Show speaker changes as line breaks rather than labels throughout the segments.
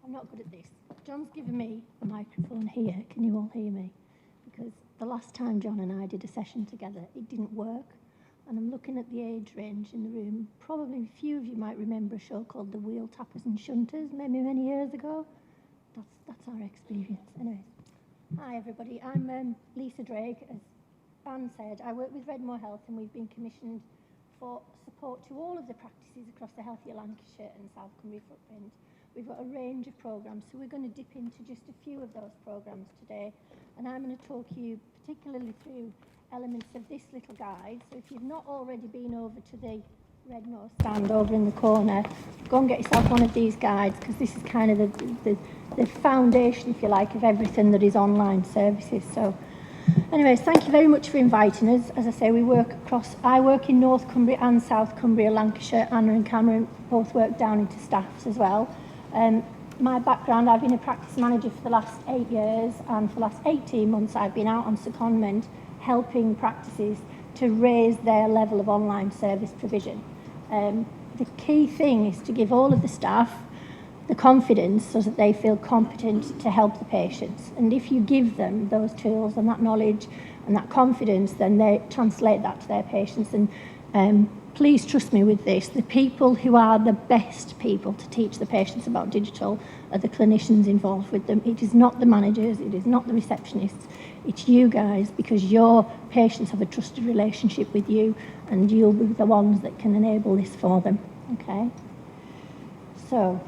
I'm not good at this. John's given me a microphone here. Can you all hear me? Because the last time John and I did a session together, it didn't work. And I'm looking at the age range in the room. Probably a few of you might remember a show called The Wheel Tappers and Shunters, maybe many years ago. That's our experience. Anyway, hi everybody. I'm Lisa Drake. As Anne said, I work with Redmore Health, and we've been commissioned for support to all of the practices across the Healthier Lancashire and South Cumbria footprint. We've got a range of programmes, so we're going to dip into just a few of those programmes today. And I'm going to talk you particularly through elements of this little guide. So if you've not already been over to the Redmore stand over in the corner, go and get yourself one of these guides, because this is kind of the foundation, if you like, of everything that is online services. So anyways, thank you very much for inviting us. As I say, I work in North Cumbria and South Cumbria, Lancashire. Anna and Cameron both work down into staffs as well. My background, I've been a practice manager for the last 8 years, and for the last 18 months I've been out on secondment helping practices to raise their level of online service provision. The key thing is to give all of the staff the confidence so that they feel competent to help the patients. And if you give them those tools and that knowledge and that confidence, then they translate that to their patients. And please trust me with this, the people who are the best people to teach the patients about digital are the clinicians involved with them. It is not the managers, it is not the receptionists, it's you guys, because your patients have a trusted relationship with you, and you'll be the ones that can enable this for them. Okay? So,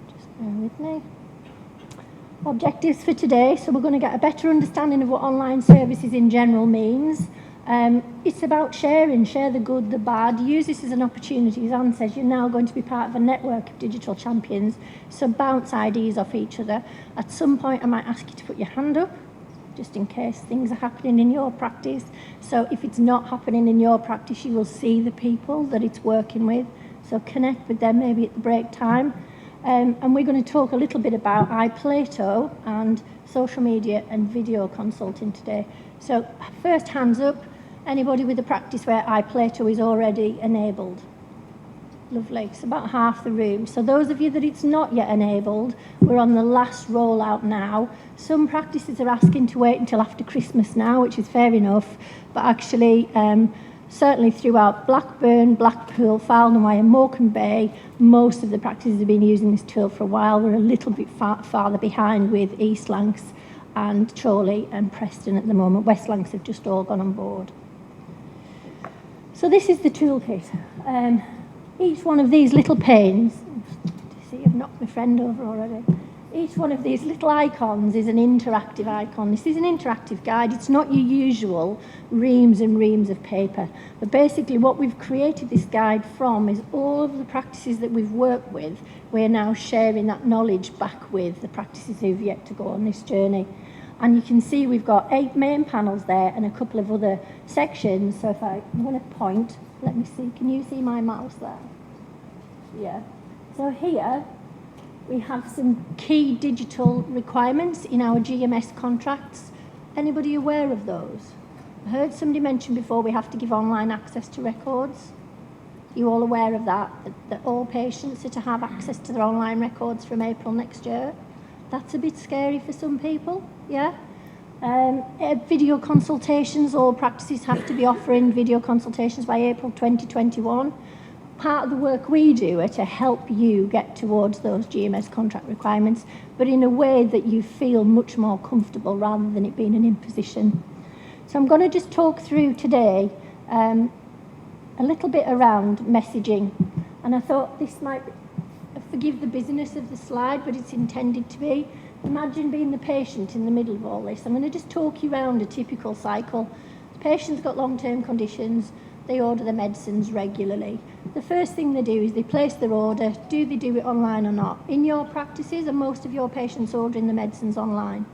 just bear with me. Objectives for today. So we're going to get a better understanding of what online services in general means. It's about share the good, the bad. Use this as an opportunity. As Anne says, you're now going to be part of a network of digital champions, so bounce ideas off each other. At some point I might ask you to put your hand up, just in case things are happening in your practice. So if it's not happening in your practice, you will see the people that it's working with. So connect with them maybe at the break time. And we're going to talk a little bit about iPlato and social media and video consulting today. So first, hands up. Anybody with a practice where iPlato is already enabled? Lovely. It's about half the room. So those of you that it's not yet enabled, we're on the last rollout now. Some practices are asking to wait until after Christmas now, which is fair enough. But actually, certainly throughout Blackburn, Blackpool, Farnham and Morecambe Bay, most of the practices have been using this tool for a while. We're a little bit farther behind with East Lancs and Chorley and Preston at the moment. West Lancs have just all gone on board. So this is the toolkit. Each one of these little panes, see I've knocked my friend over already. Each one of these little icons is an interactive icon. This is an interactive guide. It's not your usual reams and reams of paper. But basically what we've created this guide from is all of the practices that we've worked with. We're now sharing that knowledge back with the practices who've yet to go on this journey. And you can see we've got 8 main panels there and a couple of other sections. So if I'm going to point, let me see, can you see my mouse there? Yeah. So here we have some key digital requirements in our GMS contracts. Anybody aware of those? I heard somebody mention before we have to give online access to records. Are you all aware of that? That all patients are to have access to their online records from April next year? That's a bit scary for some people, yeah? Video consultations, all practices have to be offering video consultations by April 2021. Part of the work we do are to help you get towards those GMS contract requirements, but in a way that you feel much more comfortable rather than it being an imposition. So I'm going to just talk through today a little bit around messaging. And I thought this might be, forgive the busyness of the slide, but it's intended to be. Imagine being the patient in the middle of all this. I'm going to just talk you around a typical cycle. The patient's got long-term conditions. They order the medicines regularly. The first thing they do is they place their order. Do they do it online or not? In your practices, are most of your patients ordering the medicines online?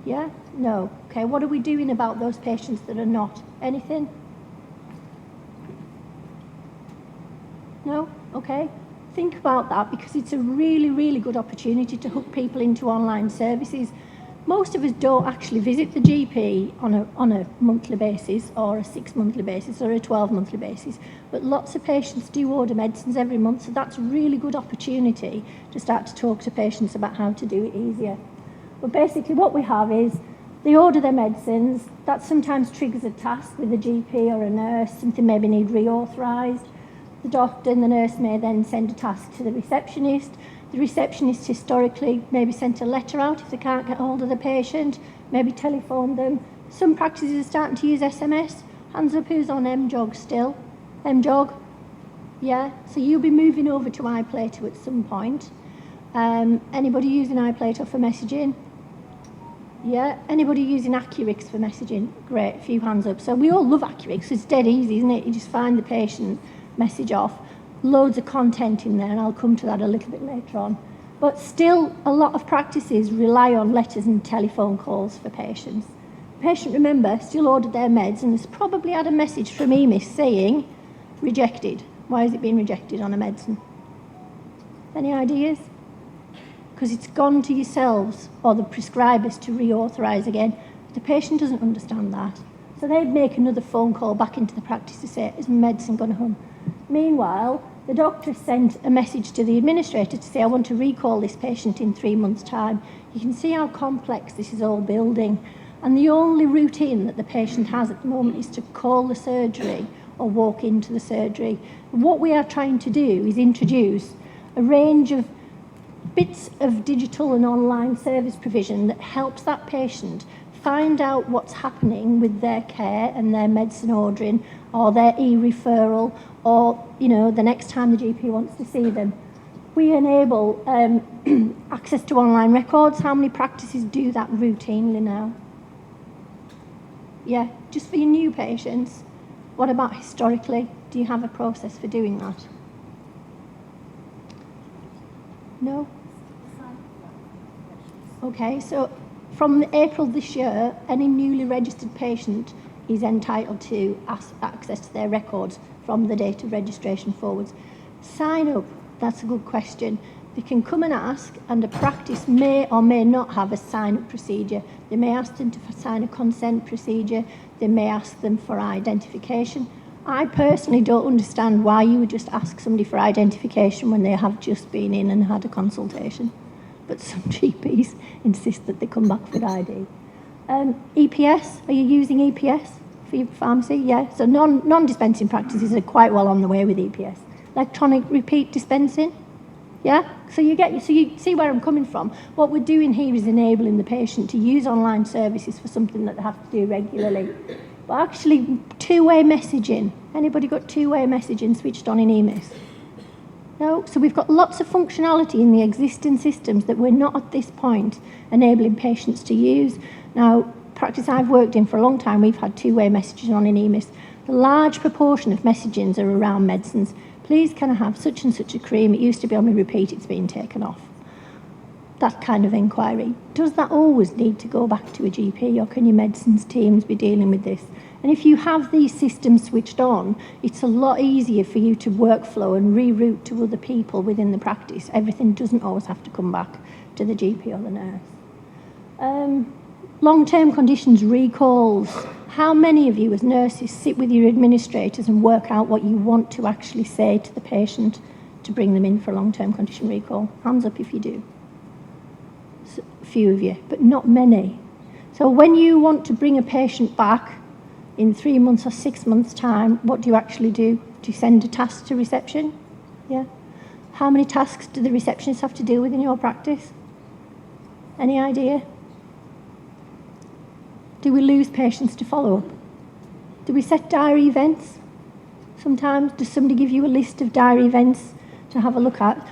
Yeah? No. Okay, what are we doing about those patients that are not? Anything? No? Okay. Think about that, because it's a really, really good opportunity to hook people into online services. Most of us don't actually visit the GP on a monthly basis or a 6-monthly basis or a 12-monthly basis, but lots of patients do order medicines every month, so that's a really good opportunity to start to talk to patients about how to do it easier. But basically what we have is they order their medicines, that sometimes triggers a task with a GP or a nurse, something maybe need reauthorised. The doctor and the nurse may then send a task to the receptionist. The receptionist historically maybe sent a letter out if they can't get hold of the patient, maybe telephoned them. Some practices are starting to use SMS. Hands up who's on MJOG still? MJOG? Yeah, so you'll be moving over to iPlato at some point. Anybody using iPlato for messaging? Yeah, anybody using Accurix for messaging? Great, a few hands up. So we all love Accurix, it's dead easy, isn't it? You just find the patient, message off. Loads of content in there, and I'll come to that a little bit later on. But still, a lot of practices rely on letters and telephone calls for patients. The patient, remember, still ordered their meds and has probably had a message from EMIS saying, rejected. Why has it been rejected on a medicine? Any ideas? Because it's gone to yourselves or the prescribers to reauthorise again. The patient doesn't understand that. So they'd make another phone call back into the practice to say, is medicine gone home? Meanwhile, the doctor sent a message to the administrator to say, I want to recall this patient in 3 months' time. You can see how complex this is all building. And the only routine that the patient has at the moment is to call the surgery or walk into the surgery. And what we are trying to do is introduce a range of bits of digital and online service provision that helps that patient find out what's happening with their care and their medicine ordering or their e-referral or, the next time the GP wants to see them. We enable access to online records. How many practices do that routinely now? Yeah, just for your new patients. What about historically? Do you have a process for doing that? No? Okay, so from April this year, any newly registered patient is entitled to access to their records from the date of registration forwards. Sign up, that's a good question. They can come and ask, and a practice may or may not have a sign-up procedure. They may ask them to sign a consent procedure. They may ask them for identification. I personally don't understand why you would just ask somebody for identification when they have just been in and had a consultation. But some GPs insist that they come back with ID. EPS, are you using EPS for your pharmacy? Yeah, so non-dispensing practices are quite well on the way with EPS. Electronic repeat dispensing, yeah? So you see where I'm coming from. What we're doing here is enabling the patient to use online services for something that they have to do regularly. But actually, two-way messaging. Anybody got two-way messaging switched on in EMIS? No, so we've got lots of functionality in the existing systems that we're not at this point enabling patients to use. Now, practice I've worked in for a long time, we've had two-way messages on in EMIS. The large proportion of messagings are around medicines. Please can I have such and such a cream? It used to be on my repeat, it's been taken off. That kind of inquiry. Does that always need to go back to a GP, or can your medicines teams be dealing with this? And if you have these systems switched on, it's a lot easier for you to workflow and reroute to other people within the practice. Everything doesn't always have to come back to the GP or the nurse. Long-term conditions recalls. How many of you as nurses sit with your administrators and work out what you want to actually say to the patient to bring them in for a long-term condition recall? Hands up if you do. A few of you, but not many. So when you want to bring a patient back in 3 months or 6 months' time, what do you actually do? Do you send a task to reception? Yeah. How many tasks do the receptionists have to deal with in your practice? Any idea? Do we lose patients to follow-up? Do we set diary events? Sometimes, does somebody give you a list of diary events to have a look at?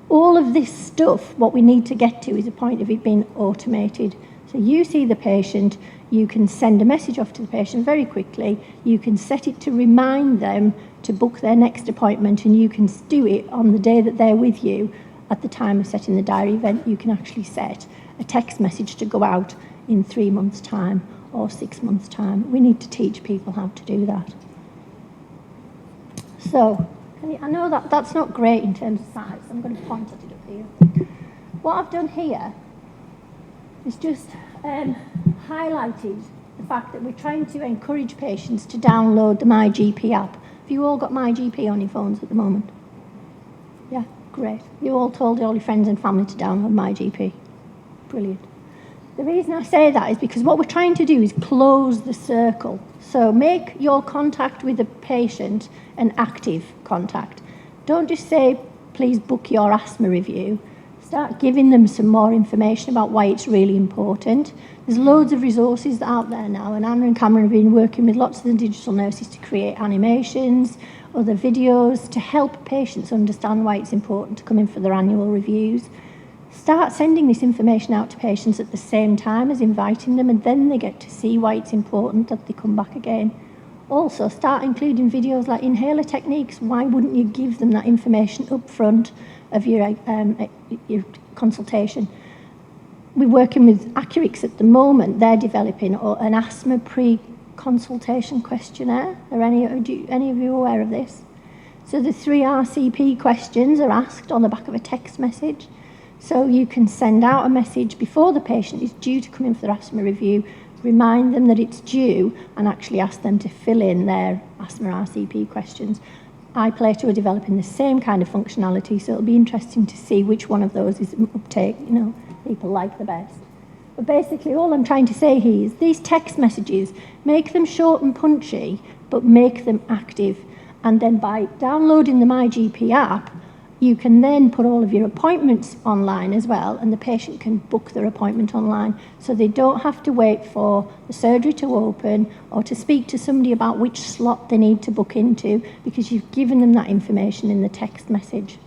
All of this stuff, what we need to get to is a point of it being automated. So you see the patient, you can send a message off to the patient very quickly, you can set it to remind them to book their next appointment, and you can do it on the day that they're with you. At the time of setting the diary event, you can actually set a text message to go out in 3 months' time or 6 months' time. We need to teach people how to do that. So, I know that that's not great in terms of size, so I'm going to point at it up here. What I've done here is just highlighted the fact that we're trying to encourage patients to download the MyGP app. Have you all got MyGP on your phones at the moment? Yeah, great. You all told all your friends and family to download MyGP. Brilliant. The reason I say that is because what we're trying to do is close the circle. So make your contact with the patient an active contact. Don't just say, please book your asthma review. Start giving them some more information about why it's really important. There's loads of resources out there now, and Anna and Cameron have been working with lots of the digital nurses to create animations, other videos, to help patients understand why it's important to come in for their annual reviews. Start sending this information out to patients at the same time as inviting them, and then they get to see why it's important that they come back again. Also, start including videos like inhaler techniques. Why wouldn't you give them that information up front of your consultation? We're working with Accurix at the moment. They're developing an asthma pre-consultation questionnaire. Are any of you aware of this? So the 3 RCP questions are asked on the back of a text message. So you can send out a message before the patient is due to come in for their asthma review, remind them that it's due, and actually ask them to fill in their asthma RCP questions. iPlato are developing the same kind of functionality, so it'll be interesting to see which one of those is uptake, people like the best. But basically all I'm trying to say here is these text messages, make them short and punchy, but make them active. And then by downloading the MyGP app, you can then put all of your appointments online as well, and the patient can book their appointment online, so they don't have to wait for the surgery to open or to speak to somebody about which slot they need to book into, because you've given them that information in the text message.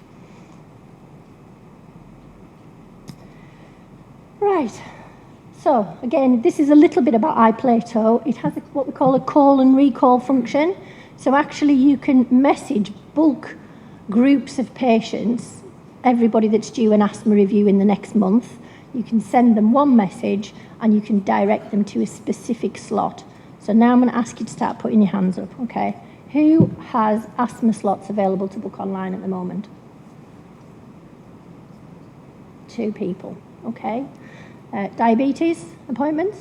Right, so again, this is a little bit about iPlato. It has what we call a call and recall function. So actually you can message bulk groups of patients, everybody that's due an asthma review in the next month. You can send them one message and you can direct them to a specific slot. So now I'm going to ask you to start putting your hands up, okay? Who has asthma slots available to book online at the moment? 2 people, okay. Diabetes appointments?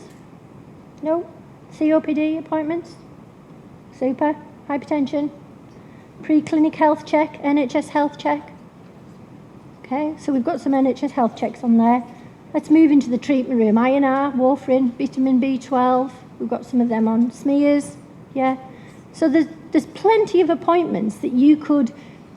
No? COPD appointments? Super. Hypertension? Pre-clinic health check, NHS health check. Okay, so we've got some NHS health checks on there. Let's move into the treatment room. INR, warfarin, vitamin B12. We've got some of them on smears. Yeah. So there's plenty of appointments that you could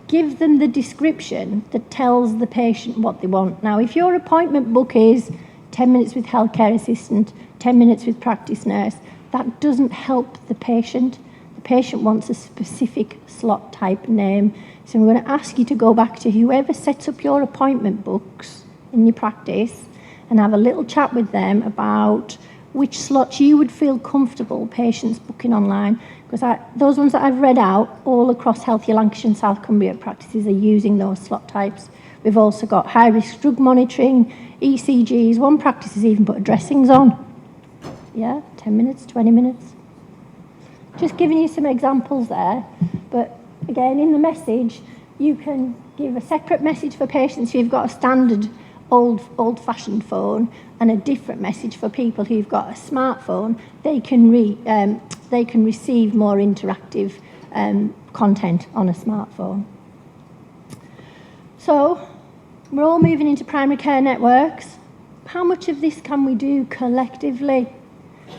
give them the description that tells the patient what they want. Now, if your appointment book is 10 minutes with healthcare assistant, 10 minutes with practice nurse, that doesn't help the patient. The patient wants a specific slot type name. So I'm going to ask you to go back to whoever sets up your appointment books in your practice and have a little chat with them about which slots you would feel comfortable patients booking online. Because those ones that I've read out all across Healthier Lancashire and South Cumbria practices are using those slot types. We've also got high-risk drug monitoring, ECGs. One practice has even put dressings on. Yeah, 10 minutes, 20 minutes. Just giving you some examples there, but again, in the message, you can give a separate message for patients who've got a standard old-fashioned phone and a different message for people who've got a smartphone. They can receive more interactive content on a smartphone. So we're all moving into primary care networks. How much of this can we do collectively?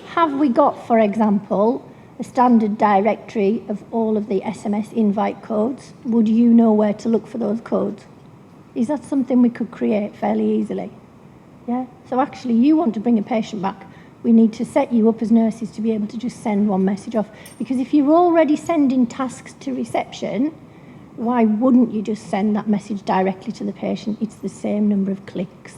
Have we got, for example, a standard directory of all of the SMS invite codes? Would you know where to look for those codes? Is that something we could create fairly easily? Yeah? So actually, you want to bring a patient back. We need to set you up as nurses to be able to just send one message off. Because if you're already sending tasks to reception, why wouldn't you just send that message directly to the patient? It's the same number of clicks.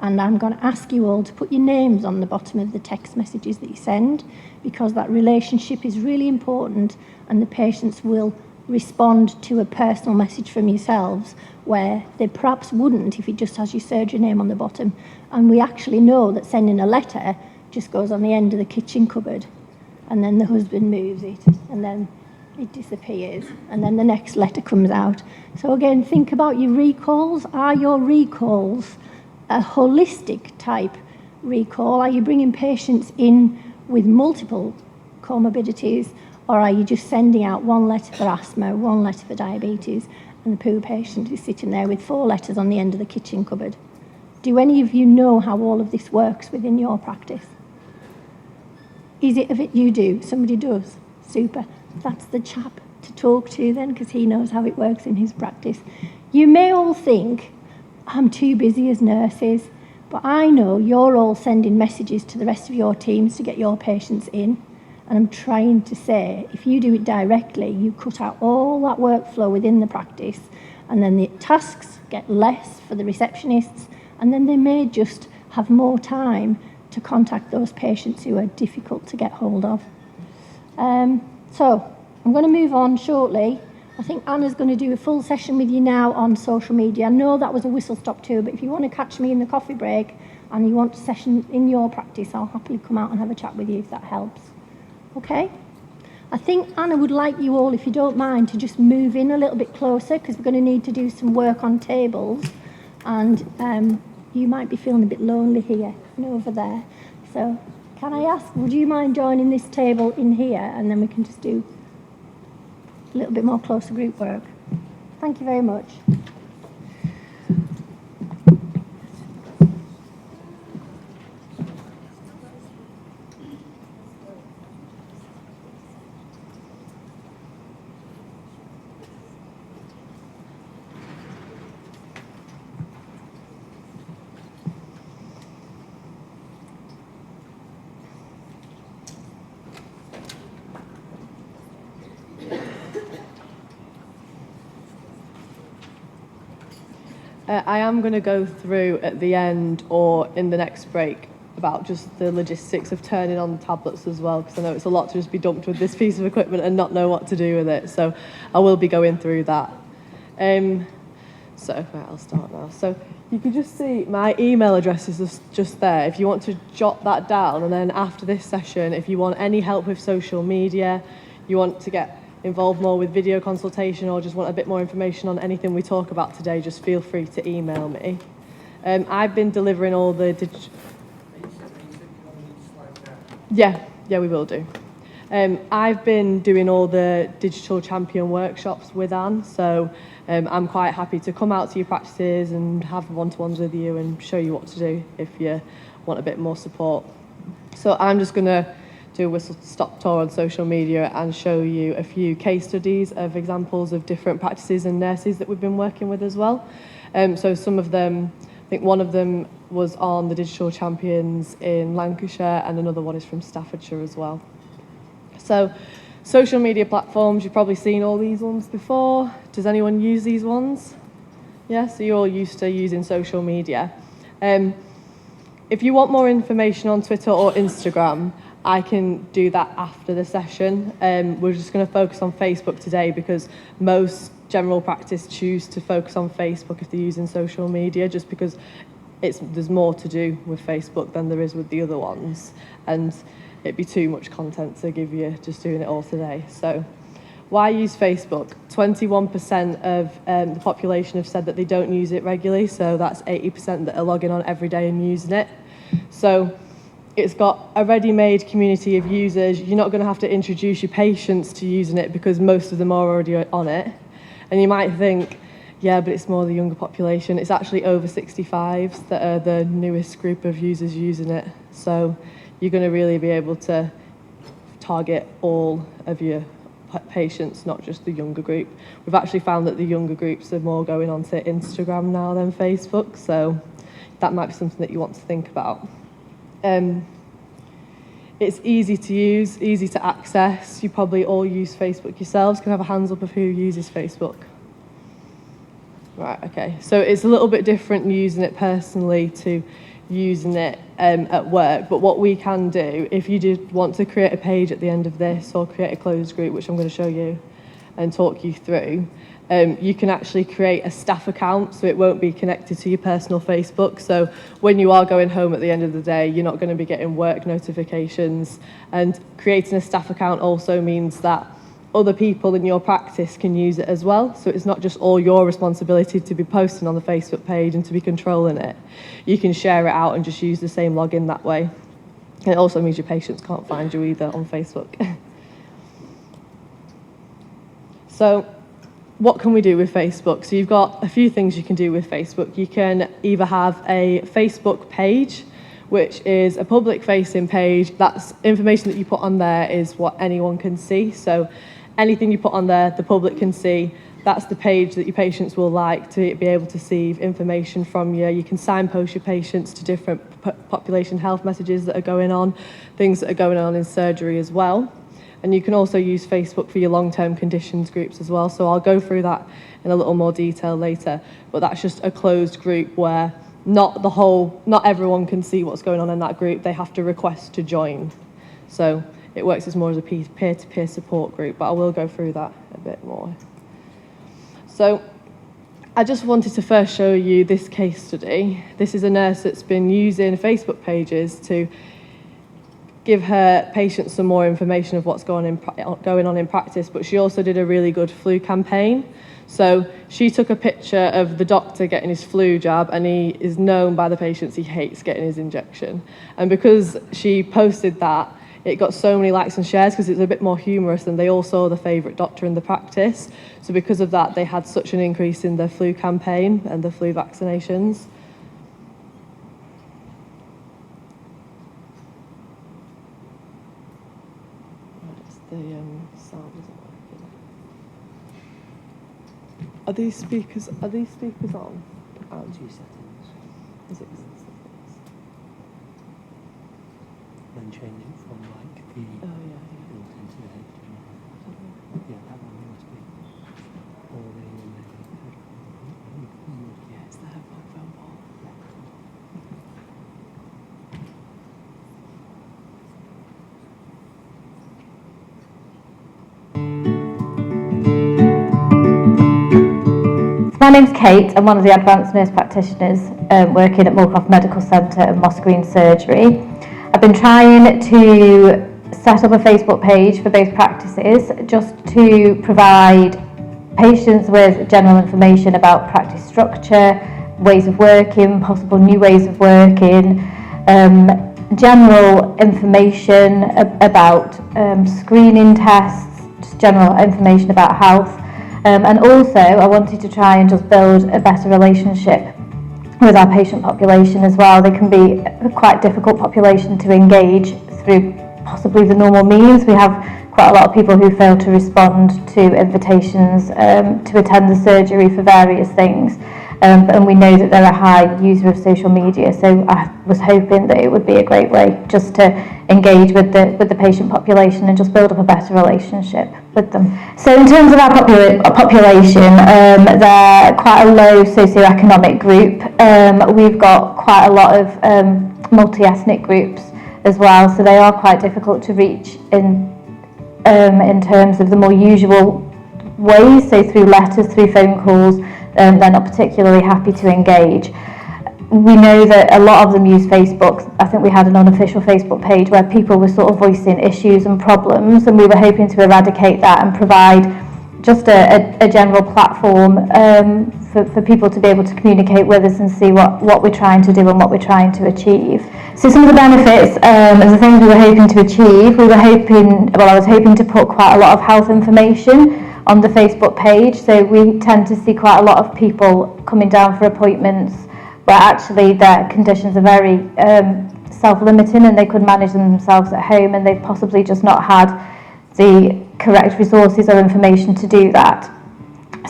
And I'm going to ask you all to put your names on the bottom of the text messages that you send, because that relationship is really important, and the patients will respond to a personal message from yourselves where they perhaps wouldn't if it just has your surgery name on the bottom. And we actually know that sending a letter just goes on the end of the kitchen cupboard, and then the husband moves it, and then it disappears, and then the next letter comes out. So again, think about your recalls. Are your recalls a holistic type recall? Are you bringing patients in with multiple comorbidities, or are you just sending out one letter for asthma, one letter for diabetes, and the poor patient is sitting there with 4 letters on the end of the kitchen cupboard? Do any of you know how all of this works within your practice? Is it of it you do? Somebody does? Super. That's the chap to talk to then, because he knows how it works in his practice. You may all think, I'm too busy as nurses, but I know you're all sending messages to the rest of your teams to get your patients in. And I'm trying to say, if you do it directly, you cut out all that workflow within the practice, and then the tasks get less for the receptionists, and then they may just have more time to contact those patients who are difficult to get hold of. So I'm going to move on shortly. I think Anna's going to do a full session with you now on social media. I know that was a whistle-stop tour, but if you want to catch me in the coffee break and you want a session in your practice, I'll happily come out and have a chat with you if that helps. Okay? I think Anna would like you all, if you don't mind, to just move in a little bit closer, because we're going to need to do some work on tables, and you might be feeling a bit lonely here and over there. So can I ask, would you mind joining this table in here, and then we can just do a little bit more closer group work? Thank you very much.
I am going to go through at the end or in the next break about just the logistics of turning on the tablets as well, because I know it's a lot to just be dumped with this piece of equipment and not know what to do with it. So I will be going through that. Right, I'll start now. So you can just see my email address is just there. If you want to jot that down, and then after this session, if you want any help with social media, you want to get involved more with video consultation, or just want a bit more information on anything we talk about today, just feel free to email me. I've been delivering all the Yeah, we will do. I've been doing all the digital champion workshops with Anne, so I'm quite happy to come out to your practices and have one-to-ones with you and show you what to do if you want a bit more support. So I'm just going to do a whistle-stop tour on social media and show you a few case studies of examples of different practices and nurses that we've been working with as well. So some of them, I think one of them was on the Digital Champions in Lancashire, and another one is from Staffordshire as well. So social media platforms, you've probably seen all these ones before. Does anyone use these ones? Yeah, so you're all used to using social media. If you want more information on Twitter or Instagram, I can do that after the session. We're just going to focus on Facebook today because most general practice choose to focus on Facebook if they're using social media, just because there's more to do with Facebook than there is with the other ones, and it'd be too much content to give you just doing it all today. So why use Facebook? 21% of the population have said that they don't use it regularly, so that's 80% that are logging on every day and using it. So it's got a ready-made community of users. You're not going to have to introduce your patients to using it because most of them are already on it. And you might think, yeah, but it's more the younger population. It's actually over 65s that are the newest group of users using it. So you're going to really be able to target all of your patients, not just the younger group. We've actually found that the younger groups are more going onto Instagram now than Facebook, so that might be something that you want to think about. It's easy to use, easy to access. You probably all use Facebook yourselves. Can I have a hands up of who uses Facebook? Right, okay. So it's a little bit different using it personally to using it at work, but what we can do, if you did want to create a page at the end of this or create a closed group, which I'm going to show you and talk you through, you can actually create a staff account, so it won't be connected to your personal Facebook. So when you are going home at the end of the day, you're not going to be getting work notifications. And creating a staff account also means that other people in your practice can use it as well. So it's not just all your responsibility to be posting on the Facebook page and to be controlling it. You can share it out and just use the same login that way. And it also means your patients can't find you either on Facebook. So what can we do with Facebook? So you've got a few things you can do with Facebook. You can either have a Facebook page, which is a public-facing page. That's information that you put on there is what anyone can see. So anything you put on there, the public can see. That's the page that your patients will like to be able to see information from you. You can signpost your patients to different population health messages that are going on, things that are going on in surgery as well. And you can also use Facebook for your long-term conditions groups as well. So I'll go through that in a little more detail later. But that's just a closed group where not everyone can see what's going on in that group. They have to request to join. So it works as more as a peer-to-peer support group, but I will go through that a bit more. So I just wanted to first show you this case study. This is a nurse that's been using Facebook pages to give her patients some more information of what's going on in practice, but she also did a really good flu campaign. So she took a picture of the doctor getting his flu jab, and he is known by the patients he hates getting his injection. And because she posted that, it got so many likes and shares because it's a bit more humorous, and they all saw the favourite doctor in the practice. So because of that, they had such an increase in the flu campaign and the flu vaccinations. The sound isn't working. Are these speakers on?
Out 2 settings.
Is it?
Then change it from like the built-in to the HDMI. Yeah, that one must be. Or the
Yeah, it's the headphone phone ball.
My name's Kate. I'm one of the advanced nurse practitioners working at Moorcroft Medical Centre and Moss Green Surgery. I've been trying to set up a Facebook page for both practices just to provide patients with general information about practice structure, ways of working, possible new ways of working, general information about screening tests, just general information about health. And also I wanted to try and just build a better relationship with our patient population as well. They can be a quite difficult population to engage through possibly the normal means. We have quite a lot of people who fail to respond to invitations to attend the surgery for various things. And we know that they're a high user of social media, so I was hoping that it would be a great way just to engage with the patient population and just build up a better relationship with them. So in terms of our population, they're quite a low socioeconomic group. We've got quite a lot of multi-ethnic groups as well, so they are quite difficult to reach in terms of the more usual ways, so through letters, through phone calls. They're not particularly happy to engage. We know that a lot of them use Facebook. I think we had an unofficial Facebook page where people were sort of voicing issues and problems, and we were hoping to eradicate that and provide just a general platform for people to be able to communicate with us and see what we're trying to do and what we're trying to achieve. So some of the benefits and the things we were hoping to achieve, I was hoping to put quite a lot of health information on the Facebook page. So we tend to see quite a lot of people coming down for appointments where actually their conditions are very self-limiting and they could manage them themselves at home, and they've possibly just not had the correct resources or information to do that.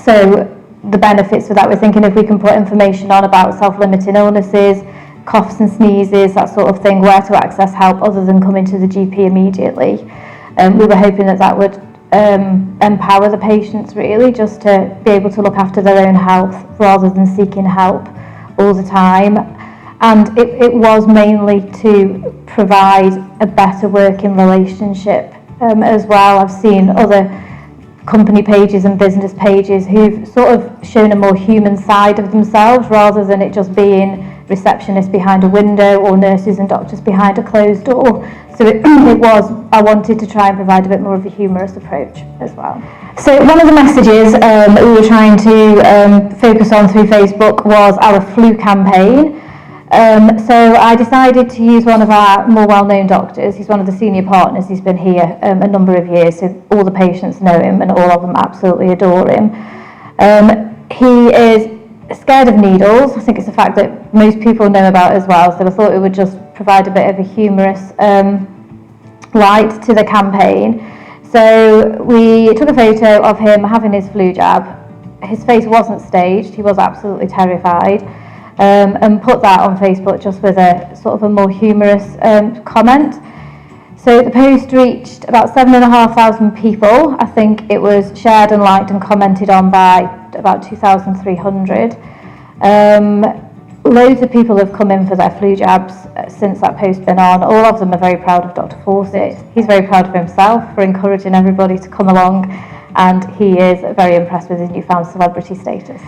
So the benefits for that, we're thinking if we can put information on about self-limiting illnesses, coughs and sneezes, that sort of thing, where to access help other than coming to the GP immediately. We were hoping that would empower the patients really just to be able to look after their own health rather than seeking help all the time. And it was mainly to provide a better working relationship as well. I've seen other company pages and business pages who've sort of shown a more human side of themselves rather than it just being receptionists behind a window or nurses and doctors behind a closed door. So I wanted to try and provide a bit more of a humorous approach as well. So one of the messages that we were trying to focus on through Facebook was our flu campaign. So I decided to use one of our more well-known doctors. He's one of the senior partners. He's been here a number of years, so all the patients know him and all of them absolutely adore him. He is scared of needles. I think it's a fact that most people know about as well, so I thought it would just provide a bit of a humorous light to the campaign. So we took a photo of him having his flu jab. His face wasn't staged, he was absolutely terrified, and put that on Facebook just with a sort of a more humorous comment. So the post reached about 7,500 people. I think it was shared and liked and commented on by about 2,300. Loads of people have come in for their flu jabs since that post been on. All of them are very proud of Dr. Fawcett. He's very proud of himself for encouraging everybody to come along, and he is very impressed with his newfound celebrity status.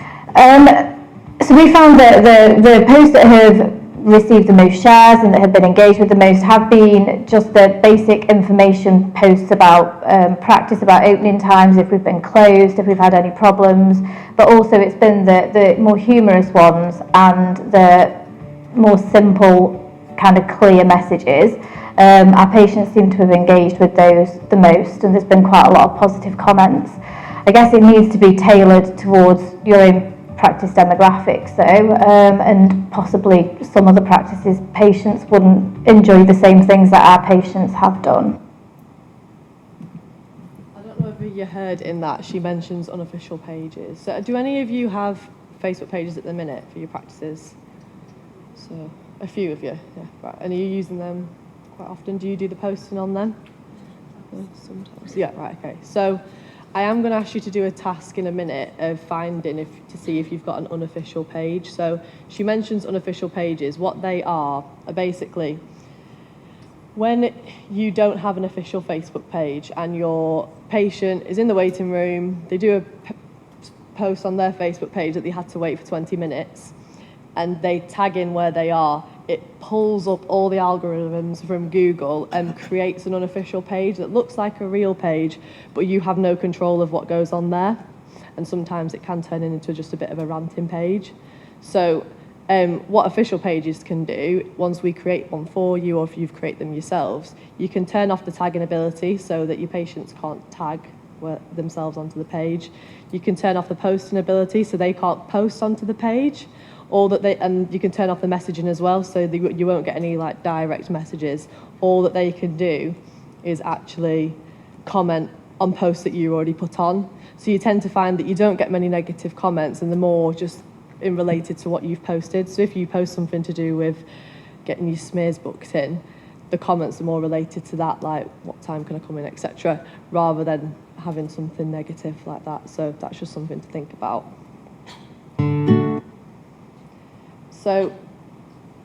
So we found that the posts that have received the most shares and that have been engaged with the most have been just the basic information posts about practice, about opening times, if we've been closed, if we've had any problems, but also it's been the more humorous ones and the more simple kind of clear messages. Our patients seem to have engaged with those the most, and there's been quite a lot of positive comments. I guess it needs to be tailored towards your own practice demographics though, and possibly some other practices patients wouldn't enjoy the same things that our patients have done.
I don't know if you heard in that she mentions unofficial pages. So do any of you have Facebook pages at the minute for your practices? So a few of you, yeah, right. And are you using them quite often? Do you do the posting on them? Yeah, sometimes. Yeah, right, okay. So I am going to ask you to do a task in a minute of finding to see if you've got an unofficial page. So she mentions unofficial pages. What they are basically when you don't have an official Facebook page and your patient is in the waiting room, they do a post on their Facebook page that they had to wait for 20 minutes and they tag in where they are, it pulls up all the algorithms from Google and creates an unofficial page that looks like a real page, but you have no control of what goes on there. And sometimes it can turn into just a bit of a ranting page. So what official pages can do, once we create one for you or if you've created them yourselves, you can turn off the tagging ability so that your patients can't tag themselves onto the page. You can turn off the posting ability so they can't post onto the page. And you can turn off the messaging as well, so you won't get any like direct messages. All that they can do is actually comment on posts that you already put on. So you tend to find that you don't get many negative comments, and they're more just in related to what you've posted. So if you post something to do with getting your smears booked in, the comments are more related to that, like what time can I come in, etc., rather than having something negative like that. So that's just something to think about. So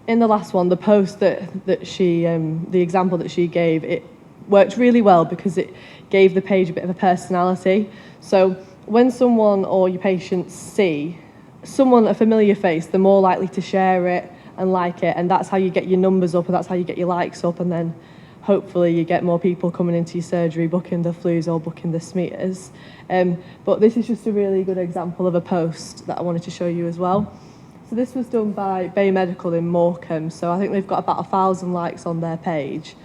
in the last one, the post that she, the example that she gave, it worked really well because it gave the page a bit of a personality. So when someone or your patients see a familiar face, they're more likely to share it and like it, and that's how you get your numbers up and that's how you get your likes up, and then hopefully you get more people coming into your surgery booking the flus or booking the smears. But this is just a really good example of a post that I wanted to show you as well. So this was done by Bay Medical in Morecambe, so I think they've got about 1,000 likes on their page.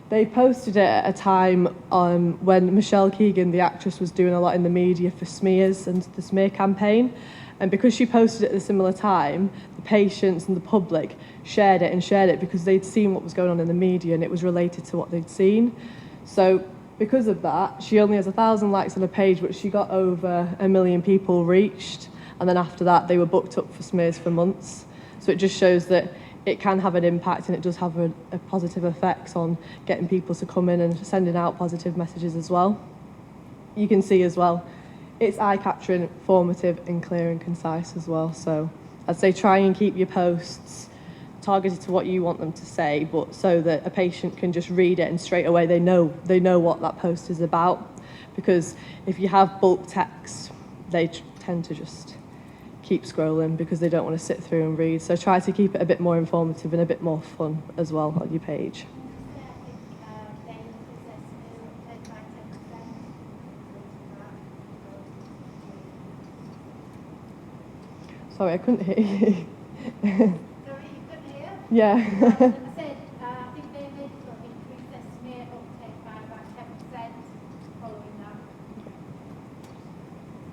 They posted it at a time when Michelle Keegan, the actress, was doing a lot in the media for smears and the smear campaign. And because she posted it at a similar time, the patients and the public shared it because they'd seen what was going on in the media and it was related to what they'd seen. So because of that, she only has 1,000 likes on her page, but she got over 1 million people reached. And then after that, they were booked up for smears for months. So it just shows that it can have an impact and it does have a positive effect on getting people to come in and sending out positive messages as well. You can see as well, it's eye-catching, informative and clear and concise as well. So I'd say try and keep your posts targeted to what you want them to say, but so that a patient can just read it and straight away they know what that post is about. Because if you have bulk text, they tend to just keep scrolling because they don't want to sit through and read. So try to keep it a bit more informative and a bit more fun as well on your page. Sorry, I couldn't hear you.
Sorry, you couldn't hear?
Yeah.
I said, I think they may increase their smear uptake by about 10% following that.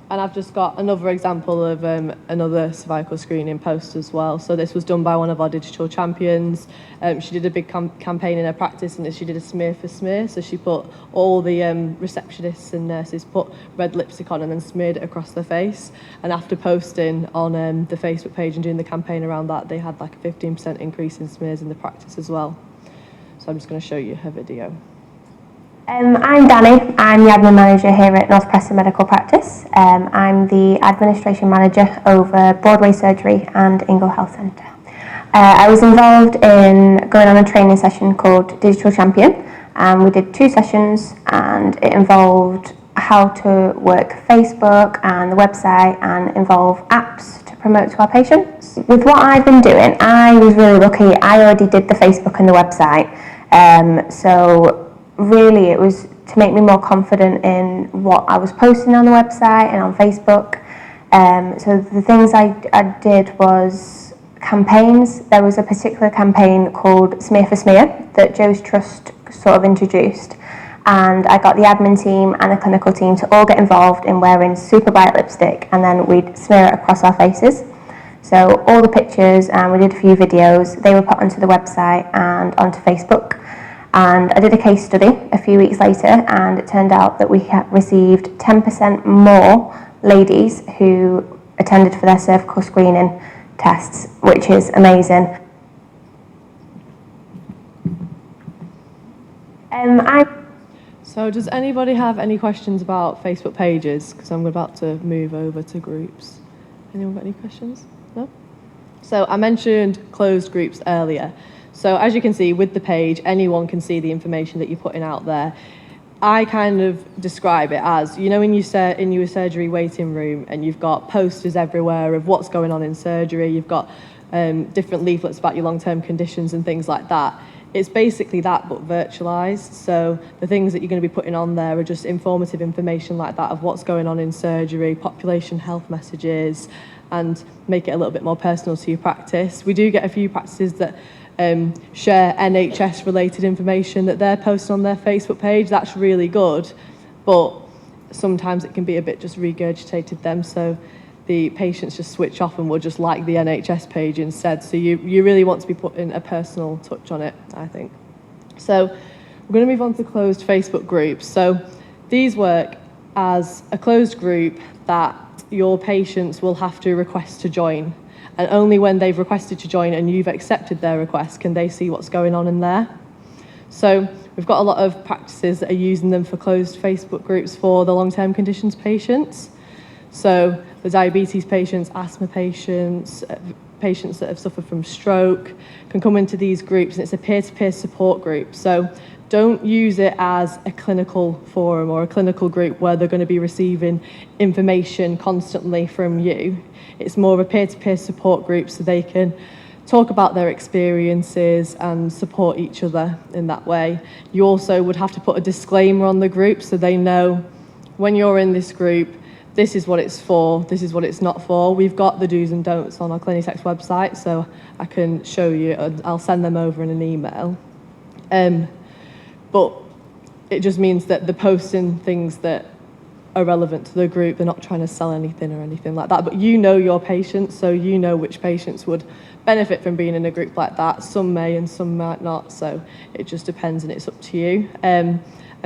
And I've just got another example of another cervical screening post as well. So this was done by one of our digital champions. She did a big campaign in her practice, and she did a smear for smear. So she put all the receptionists and nurses put red lipstick on and then smeared it across their face. And after posting on the Facebook page and doing the campaign around that, they had like a 15% increase in smears in the practice as well. So I'm just going to show you her video.
I'm Danny, I'm the admin manager here at North Preston Medical Practice. I'm the administration manager over Broadway Surgery and Ingle Health Centre. I was involved in going on a training session called Digital Champion, and we did 2 sessions, and it involved how to work Facebook and the website and involve apps to promote to our patients. With what I've been doing, I was really lucky. I already did the Facebook and the website, so really it was to make me more confident in what I was posting on the website and on Facebook. So the things I did was campaigns. There was a particular campaign called Smear for Smear that Joe's Trust sort of introduced, and I got the admin team and the clinical team to all get involved in wearing super bright lipstick, and then we'd smear it across our faces. So all the pictures, and we did a few videos, they were put onto the website and onto Facebook. And I did a case study a few weeks later, and it turned out that we had received 10% more ladies who attended for their cervical screening tests, which is amazing.
So does anybody have any questions about Facebook pages? Because I'm about to move over to groups. Anyone got any questions? No? So I mentioned closed groups earlier. So as you can see with the page, anyone can see the information that you're putting out there. I kind of describe it as, you know, in your surgery waiting room, and you've got posters everywhere of what's going on in surgery, you've got different leaflets about your long-term conditions and things like that. It's basically that, but virtualised. So the things that you're going to be putting on there are just informative information like that of what's going on in surgery, population health messages, and make it a little bit more personal to your practice. We do get a few practices that share NHS related information that they're posting on their Facebook page. That's really good, but sometimes it can be a bit just regurgitated them, so the patients just switch off and will just like the NHS page instead. So you really want to be putting a personal touch on it, I think. So we're going to move on to closed Facebook groups. So these work as a closed group that your patients will have to request to join. And only when they've requested to join and you've accepted their request can they see what's going on in there. So we've got a lot of practices that are using them for closed Facebook groups for the long-term conditions patients. So the diabetes patients, asthma patients, patients that have suffered from stroke can come into these groups, and it's a peer-to-peer support group. So don't use it as a clinical forum or a clinical group where they're going to be receiving information constantly from you. It's more of a peer-to-peer support group, so they can talk about their experiences and support each other in that way. You also would have to put a disclaimer on the group so they know when you're in this group, this is what it's for, this is what it's not for. We've got the do's and don'ts on our Clinitex website, so I can show you, I'll send them over in an email. But it just means that they're posting things that are relevant to the group. They're not trying to sell anything or anything like that. But you know your patients, so you know which patients would benefit from being in a group like that. Some may and some might not, so it just depends and it's up to you. And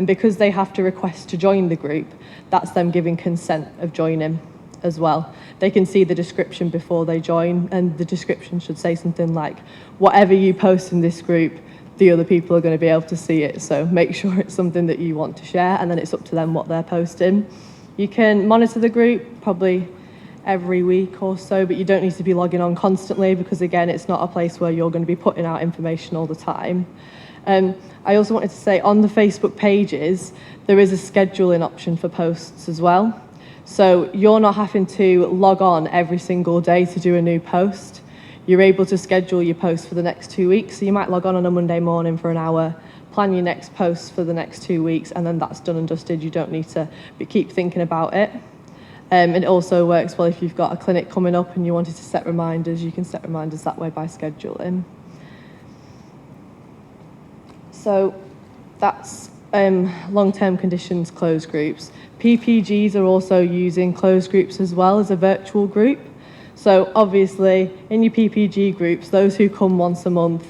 because they have to request to join the group, that's them giving consent of joining as well. They can see the description before they join, and the description should say something like, whatever you post in this group, the other people are going to be able to see it, so make sure it's something that you want to share, and then it's up to them what they're posting. You can monitor the group probably every week or so, but you don't need to be logging on constantly because, again, it's not a place where you're going to be putting out information all the time. I also wanted to say on the Facebook pages, there is a scheduling option for posts as well. So you're not having to log on every single day to do a new post. You're able to schedule your post for the next 2 weeks. So you might log on a Monday morning for an hour, plan your next post for the next 2 weeks, and then that's done and dusted. You don't need to keep thinking about it. It also works well if you've got a clinic coming up and you wanted to set reminders. You can set reminders that way by scheduling. So that's long-term conditions closed groups. PPGs are also using closed groups as well as a virtual group. So obviously in your PPG groups, those who come once a month,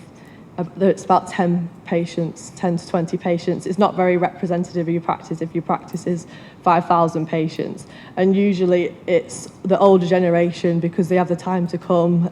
it's about 10 patients, 10 to 20 patients. It's not very representative of your practice if your practice is 5,000 patients. And usually it's the older generation because they have the time to come.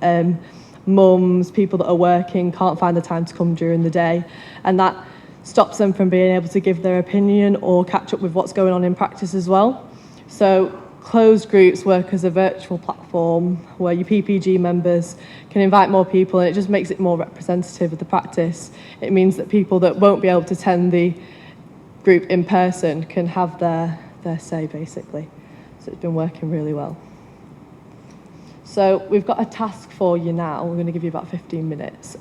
Mums, people that are working, can't find the time to come during the day. And that stops them from being able to give their opinion or catch up with what's going on in practice as well. So closed groups work as a virtual platform where your PPG members can invite more people, and it just makes it more representative of the practice. It means that people that won't be able to attend the group in person can have their say, basically. So it's been working really well. So we've got a task for you now. We're going to give you about 15 minutes.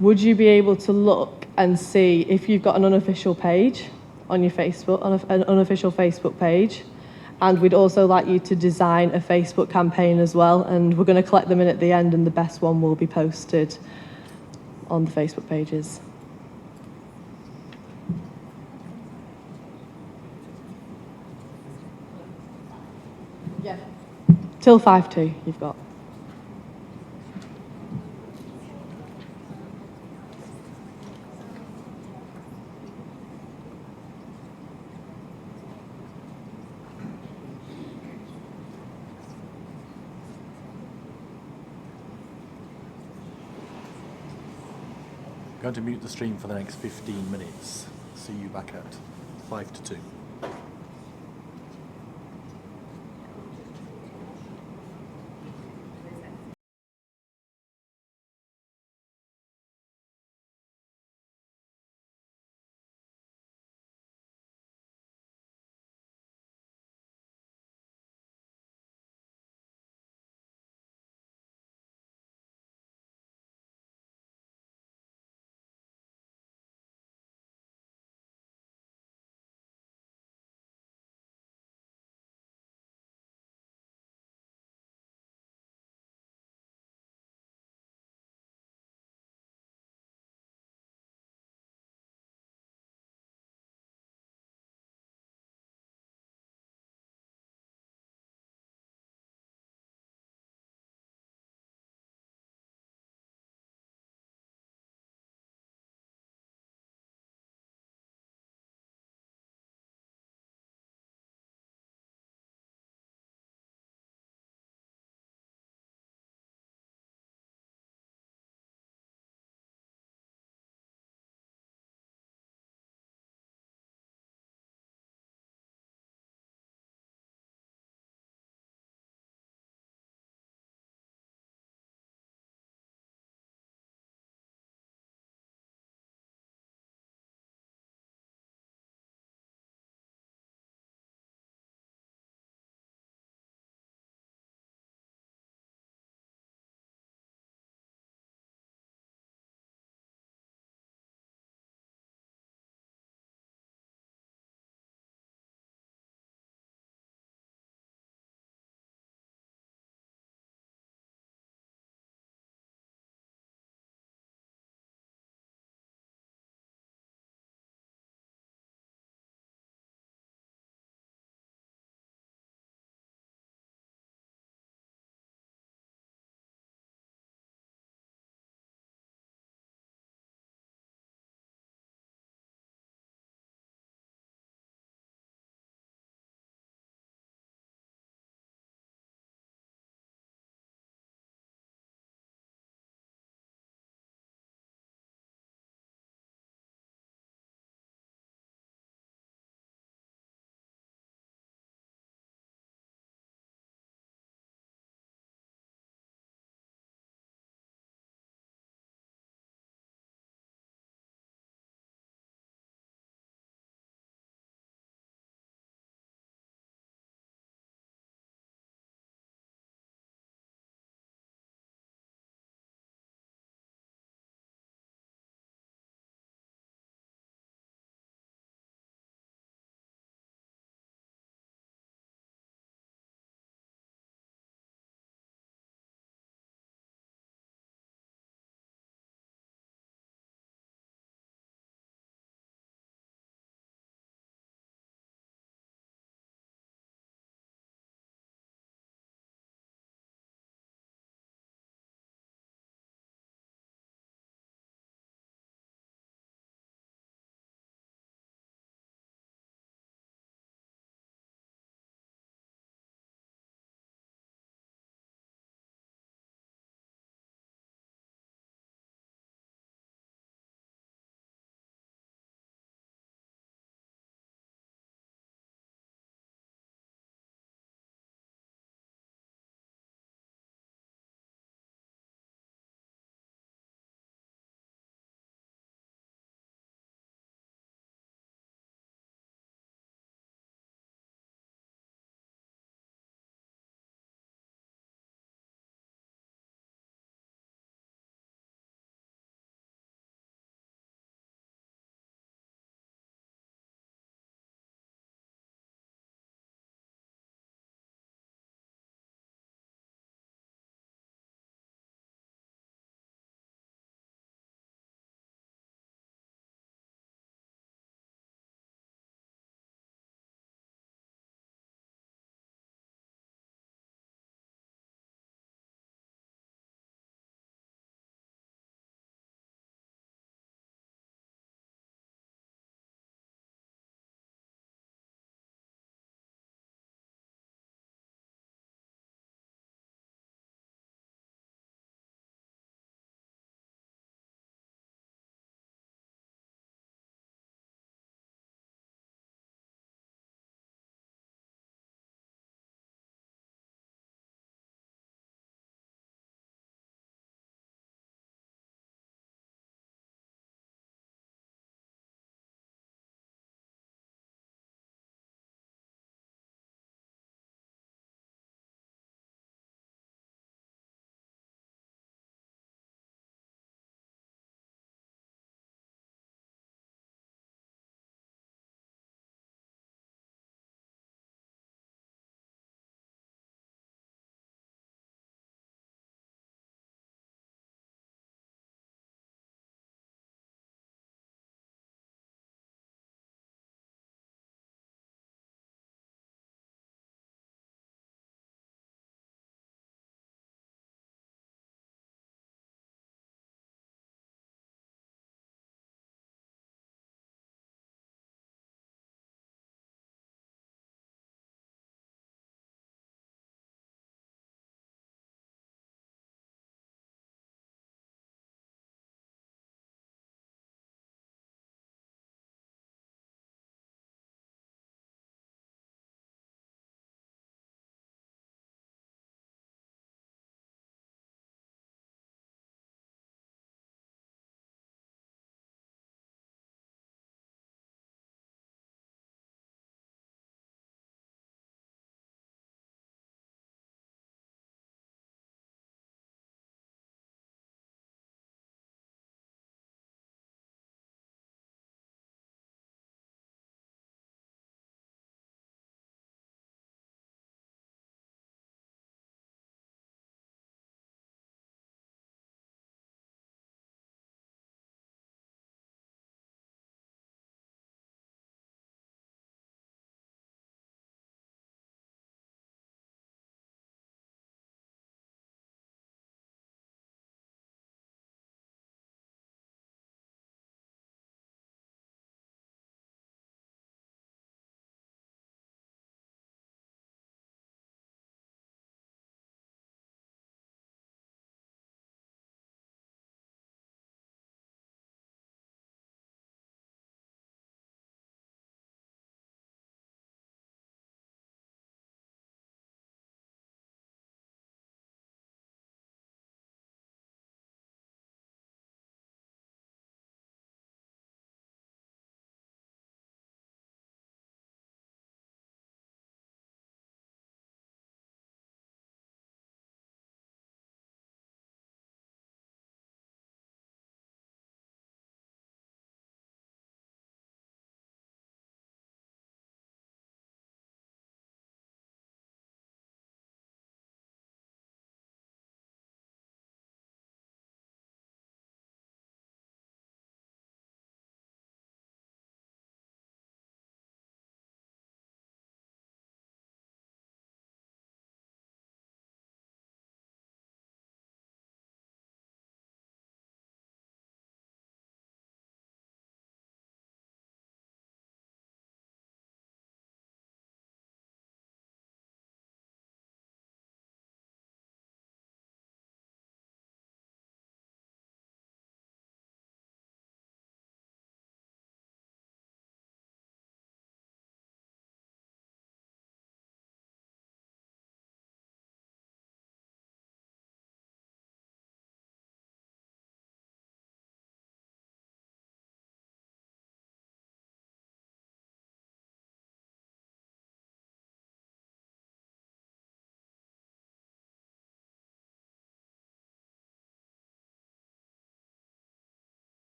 Would you be able to look and see if you've got an unofficial page on your Facebook, an unofficial Facebook page? And we'd also like you to design a Facebook campaign as well. And we're going to collect them in at the end, and the best one will be posted on the Facebook pages. Yeah. Till 5:02 you've got.
I'm going to mute the stream for the next 15 minutes. See you back at 5 to 2.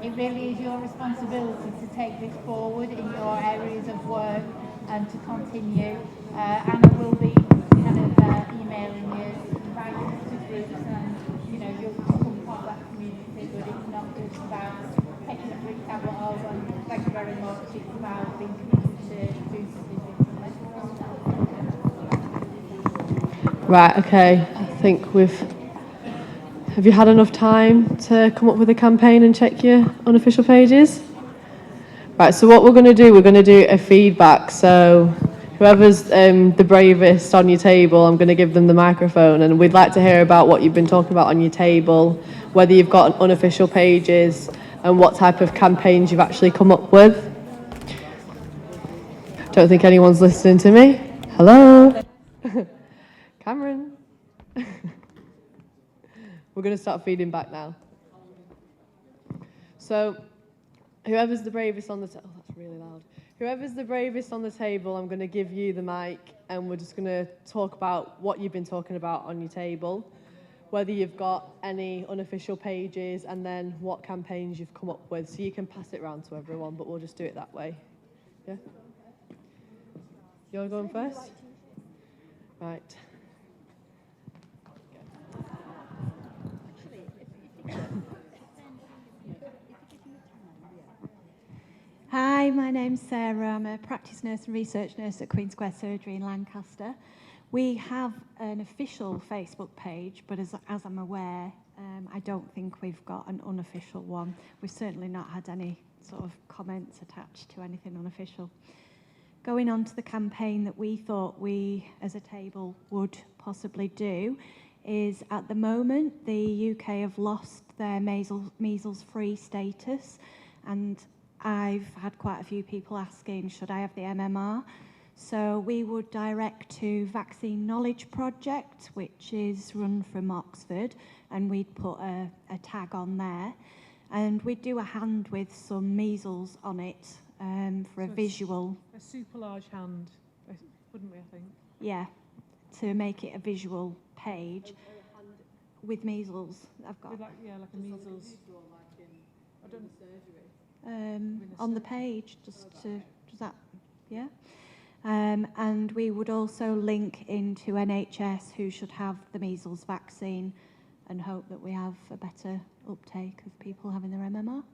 it really is your responsibility to take this forward in your areas of work and to continue. Anna will be kind of emailing you, inviting you to groups, and you'll become part of that community. But it's not just about taking a free tablet over and thank you very much. It's about being committed to do something differently.
Right, okay. I think have you had enough time to come up with a campaign and check your unofficial pages? Right, so what we're going to do a feedback. So whoever's the bravest on your table, I'm going to give them the microphone, and we'd like to hear about what you've been talking about on your table, whether you've got unofficial pages, and what type of campaigns you've actually come up with. Don't think anyone's listening to me. Hello? Cameron? We're going to start feeding back now. So, whoever's the bravest on the table, oh, that's really loud. Whoever's the bravest on the table, I'm going to give you the mic, and we're just going to talk about what you've been talking about on your table, whether you've got any unofficial pages, and then what campaigns you've come up with. So you can pass it around to everyone, but we'll just do it that way. Yeah? You're going first? Right.
Hi, my name's Sarah. I'm a practice nurse and research nurse at Queen Square Surgery in Lancaster. We have an official Facebook page, but as I'm aware, I don't think we've got an unofficial one. We've certainly not had any sort of comments attached to anything unofficial. Going on to the campaign that we thought we, as a table, would possibly do is, at the moment, the UK have lost their measles-free status, and I've had quite a few people asking, should I have the MMR? So we would direct to Vaccine Knowledge Project, which is run from Oxford, and we'd put a tag on there. And we'd do a hand with some measles on it for a visual.
A super large hand, wouldn't we, I think?
Yeah, to make it a visual page with measles. I've got
like a measles. I don't
on the page, just to, does that, yeah? And we would also link into NHS, who should have the measles vaccine, and hope that we have a better uptake of people having their MMR.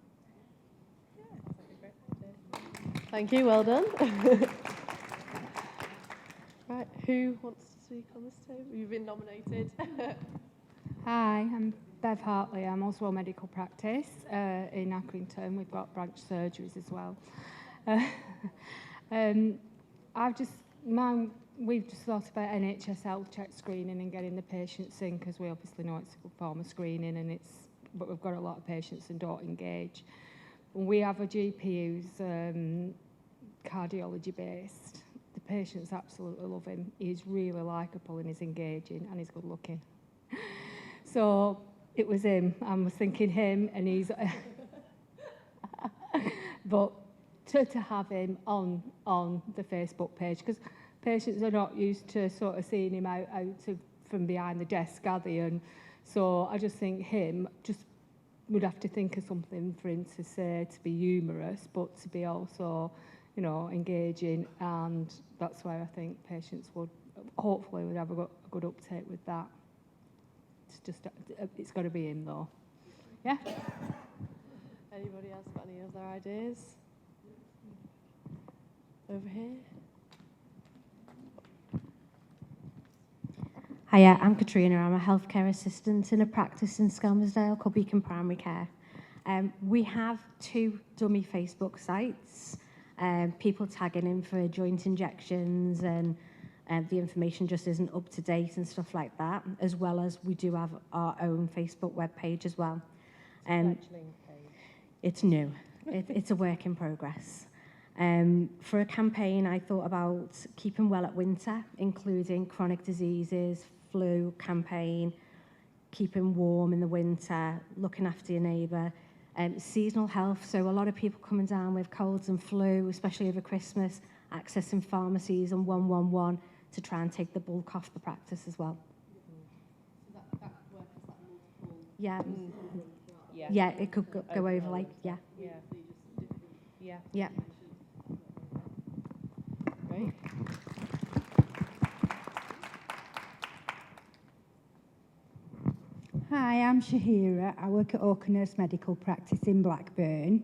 Thank you, well done. Right, who wants to speak on this table? You've been nominated.
Hi, I'm Bev Hartley. I'm also a medical practice in Accrington. We've got branch surgeries as well. We've just thought about NHS health check screening and getting the patients in, because we obviously know it's a good form of screening, but we've got a lot of patients that don't engage. We have a GP who's cardiology based. The patients absolutely love him. He's really likeable and he's engaging and he's good looking. So it was him. I was thinking him, and he's. But to have him on the Facebook page, because patients are not used to sort of seeing him out from behind the desk, are they? And so I just think him just would have to think of something for him to say, to be humorous, but to be also, engaging, and that's why I think patients would hopefully have a good uptake with that. It's got to be him though. Yeah.
Anybody else got any other ideas? Over here.
Hiya, I'm Katrina. I'm a healthcare assistant in a practice in Skelmersdale called Beacon Primary Care. We have 2 dummy Facebook sites, people tagging in for joint injections, and the information just isn't up to date and stuff like that, as well as we do have our own Facebook web page as well. It's new. It's a work in progress. For a campaign, I thought about keeping well at winter, including chronic diseases, flu campaign, keeping warm in the winter, looking after your neighbour, seasonal health, so a lot of people coming down with colds and flu, especially over Christmas, accessing pharmacies and 111 to try and take the bulk off the practice as well.
So that work is like multiple.
Yeah. Yeah, it could go over like, yeah.
Yeah. Yeah.
Yeah.
Great.
Hi, I'm Shahira. I work at Oak Nurse Medical Practice in Blackburn.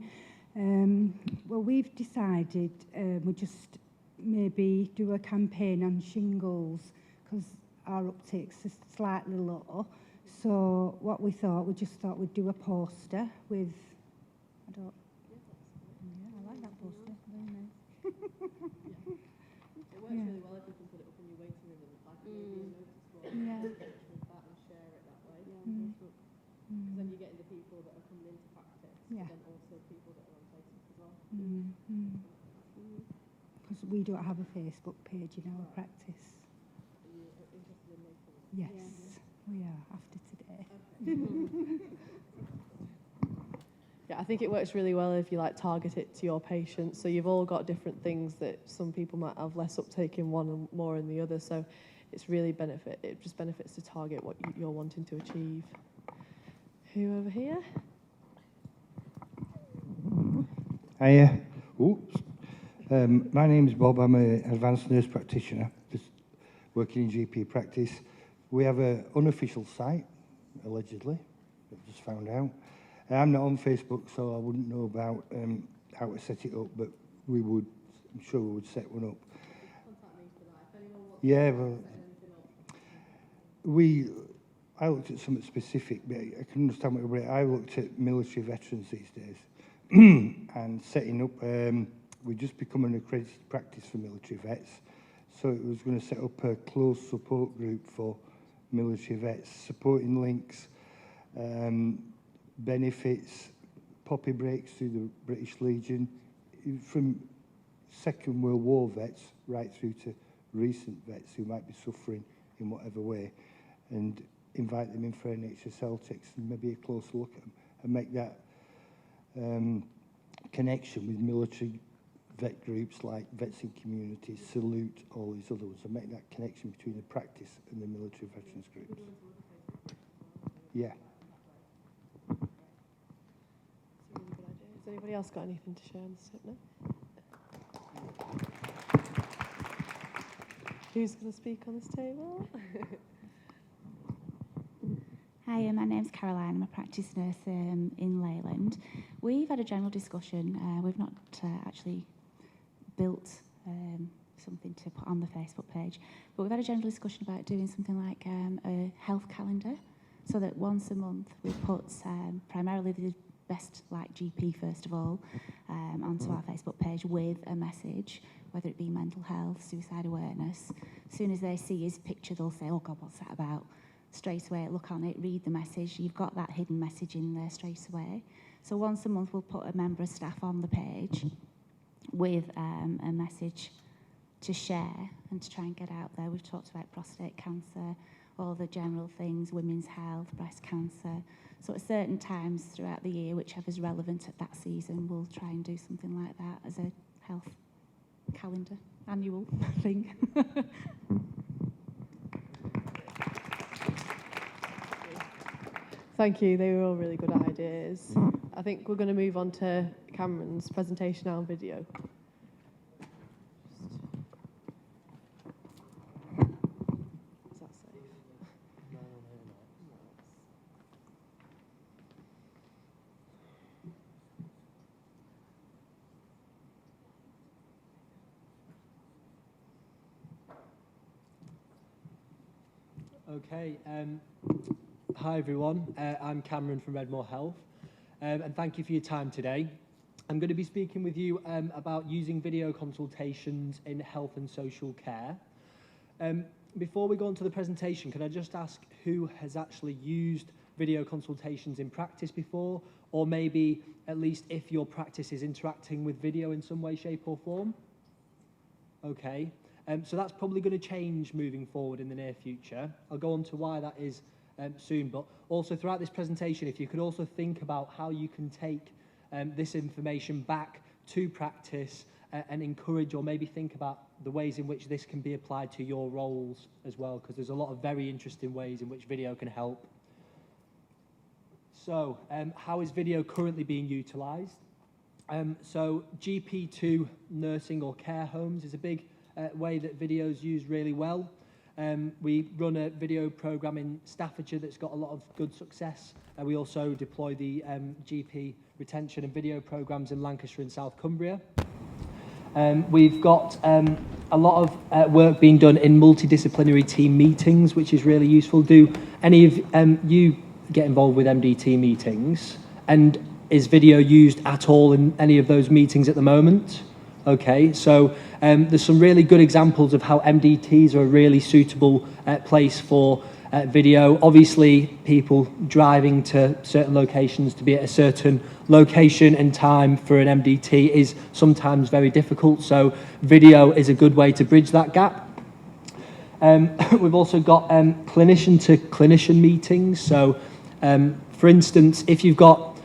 Well, we've decided we'll just maybe do a campaign on shingles because our uptake's slightly low. So what we just thought we'd do a poster with, I like that poster, very nice.
It works really well if you can put it up in your waiting room and like maybe a notice board and share it that way. Because then you're getting the people that are coming into practice, but then also people that are on Facebook as well.
Because we don't have a Facebook page in our practice.
Are you interested in making it?
Yes, we are after today.
Yeah, I think it works really well if you like target it to your patients. So you've all got different things that some people might have less uptake in one and more in the other. So it's really it just benefits to target what you're wanting to achieve. Who over here?
Hiya. Oops. My name is Bob. I'm an advanced nurse practitioner, just working in GP practice. We have an unofficial site, allegedly. I've just found out. I'm not on Facebook, so I wouldn't know about how to set it up, but I'm sure we would set one up. Yeah, well, I looked at something specific, but I can understand what you're saying. I looked at military veterans these days and setting up, we've just become an accredited practice for military vets, so it was going to set up a close support group for military vets, supporting links, benefits, poppy breaks through the British Legion, from Second World War vets right through to recent vets who might be suffering in whatever way, and invite them in for NHS Celtics and maybe a closer look at them and make that connection with military vet groups like Vets in Communities, Salute, all these other ones, and make that connection between the practice and the military veterans groups. Yeah.
Has anybody else got anything to share on this? No? Who's going to speak on this table?
Hi, my name's Caroline. I'm a practice nurse in Leyland. We've had a general discussion. We've not actually built something to put on the Facebook page, but we've had a general discussion about doing something like a health calendar, so that once a month we put primarily the best like GP first of all onto our Facebook page with a message, whether it be mental health, suicide awareness. As soon as they see his picture, they'll say, "Oh God, what's that about?" Straight away, look on it, read the message. You've got that hidden message in there straight away. So once a month, we'll put a member of staff on the page with a message to share and to try and get out there. We've talked about prostate cancer, all the general things, women's health, breast cancer. So at certain times throughout the year, whichever's relevant at that season, we'll try and do something like that as a health calendar, annual thing.
Thank you, they were all really good ideas. I think we're going to move on to Cameron's presentation now on video. Is that safe?
Okay, hi everyone, I'm Cameron from Redmore Health, and thank you for your time today. I'm going to be speaking with you about using video consultations in health and social care. Before we go on to the presentation, can I just ask who has actually used video consultations in practice before, or maybe at least if your practice is interacting with video in some way, shape or form? Okay. So that's probably going to change moving forward in the near future. I'll go on to why that is soon, but also throughout this presentation, if you could also think about how you can take this information back to practice and encourage, or maybe think about the ways in which this can be applied to your roles as well, because there's a lot of very interesting ways in which video can help. So, how is video currently being utilised? So, GP to nursing or care homes is a big way that video is used really well. We run a video programme in Staffordshire that's got a lot of good success. We also deploy the GP retention and video programmes in Lancashire and South Cumbria. We've got a lot of work being done in multidisciplinary team meetings, which is really useful. Do any of you get involved with MDT meetings? And is video used at all in any of those meetings at the moment? Okay, so there's some really good examples of how MDTs are a really suitable place for video. Obviously, people driving to certain locations to be at a certain location and time for an MDT is sometimes very difficult, so video is a good way to bridge that gap. We've also got clinician to clinician meetings. So, for instance, if you've got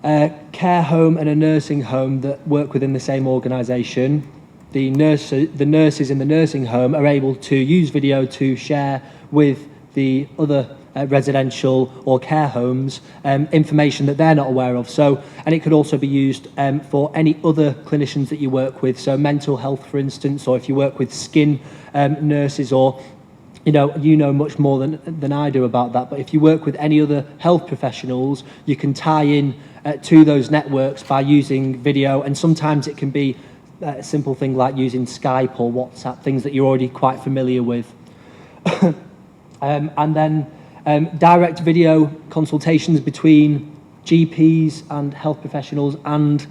a care home and a nursing home that work within the same organisation, the nurses in the nursing home are able to use video to share with the other residential or care homes information that they're not aware of. So, and it could also be used for any other clinicians that you work with. So mental health, for instance, or if you work with skin nurses, or you know much more than I do about that. But if you work with any other health professionals, you can tie in to those networks by using video, and sometimes it can be a simple thing like using Skype or WhatsApp, things that you're already quite familiar with. And then direct video consultations between GPs and health professionals and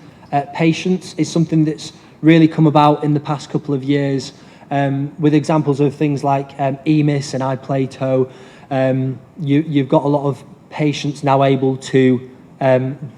patients is something that's really come about in the past couple of years, with examples of things like EMIS and iPlato. You've got a lot of patients now able to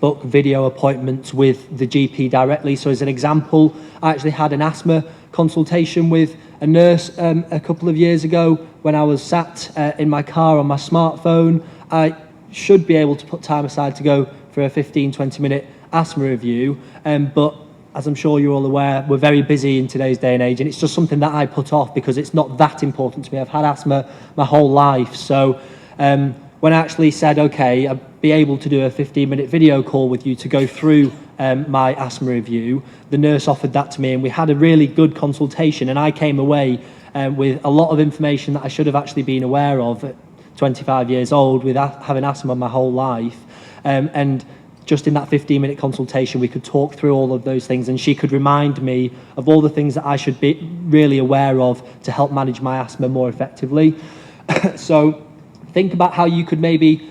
book video appointments with the GP directly. So as an example, I actually had an asthma consultation with a nurse a couple of years ago when I was sat in my car on my smartphone. I should be able to put time aside to go for a 15-20 minute asthma review, but as I'm sure you're all aware, we're very busy in today's day and age, and it's just something that I put off because it's not that important to me. I've had asthma my whole life. So when I actually said, okay, I'd be able to do a 15-minute video call with you to go through my asthma review, the nurse offered that to me, and we had a really good consultation, and I came away with a lot of information that I should have actually been aware of at 25 years old, with having asthma my whole life. And just in that 15-minute consultation, we could talk through all of those things, and she could remind me of all the things that I should be really aware of to help manage my asthma more effectively. So think about how you could maybe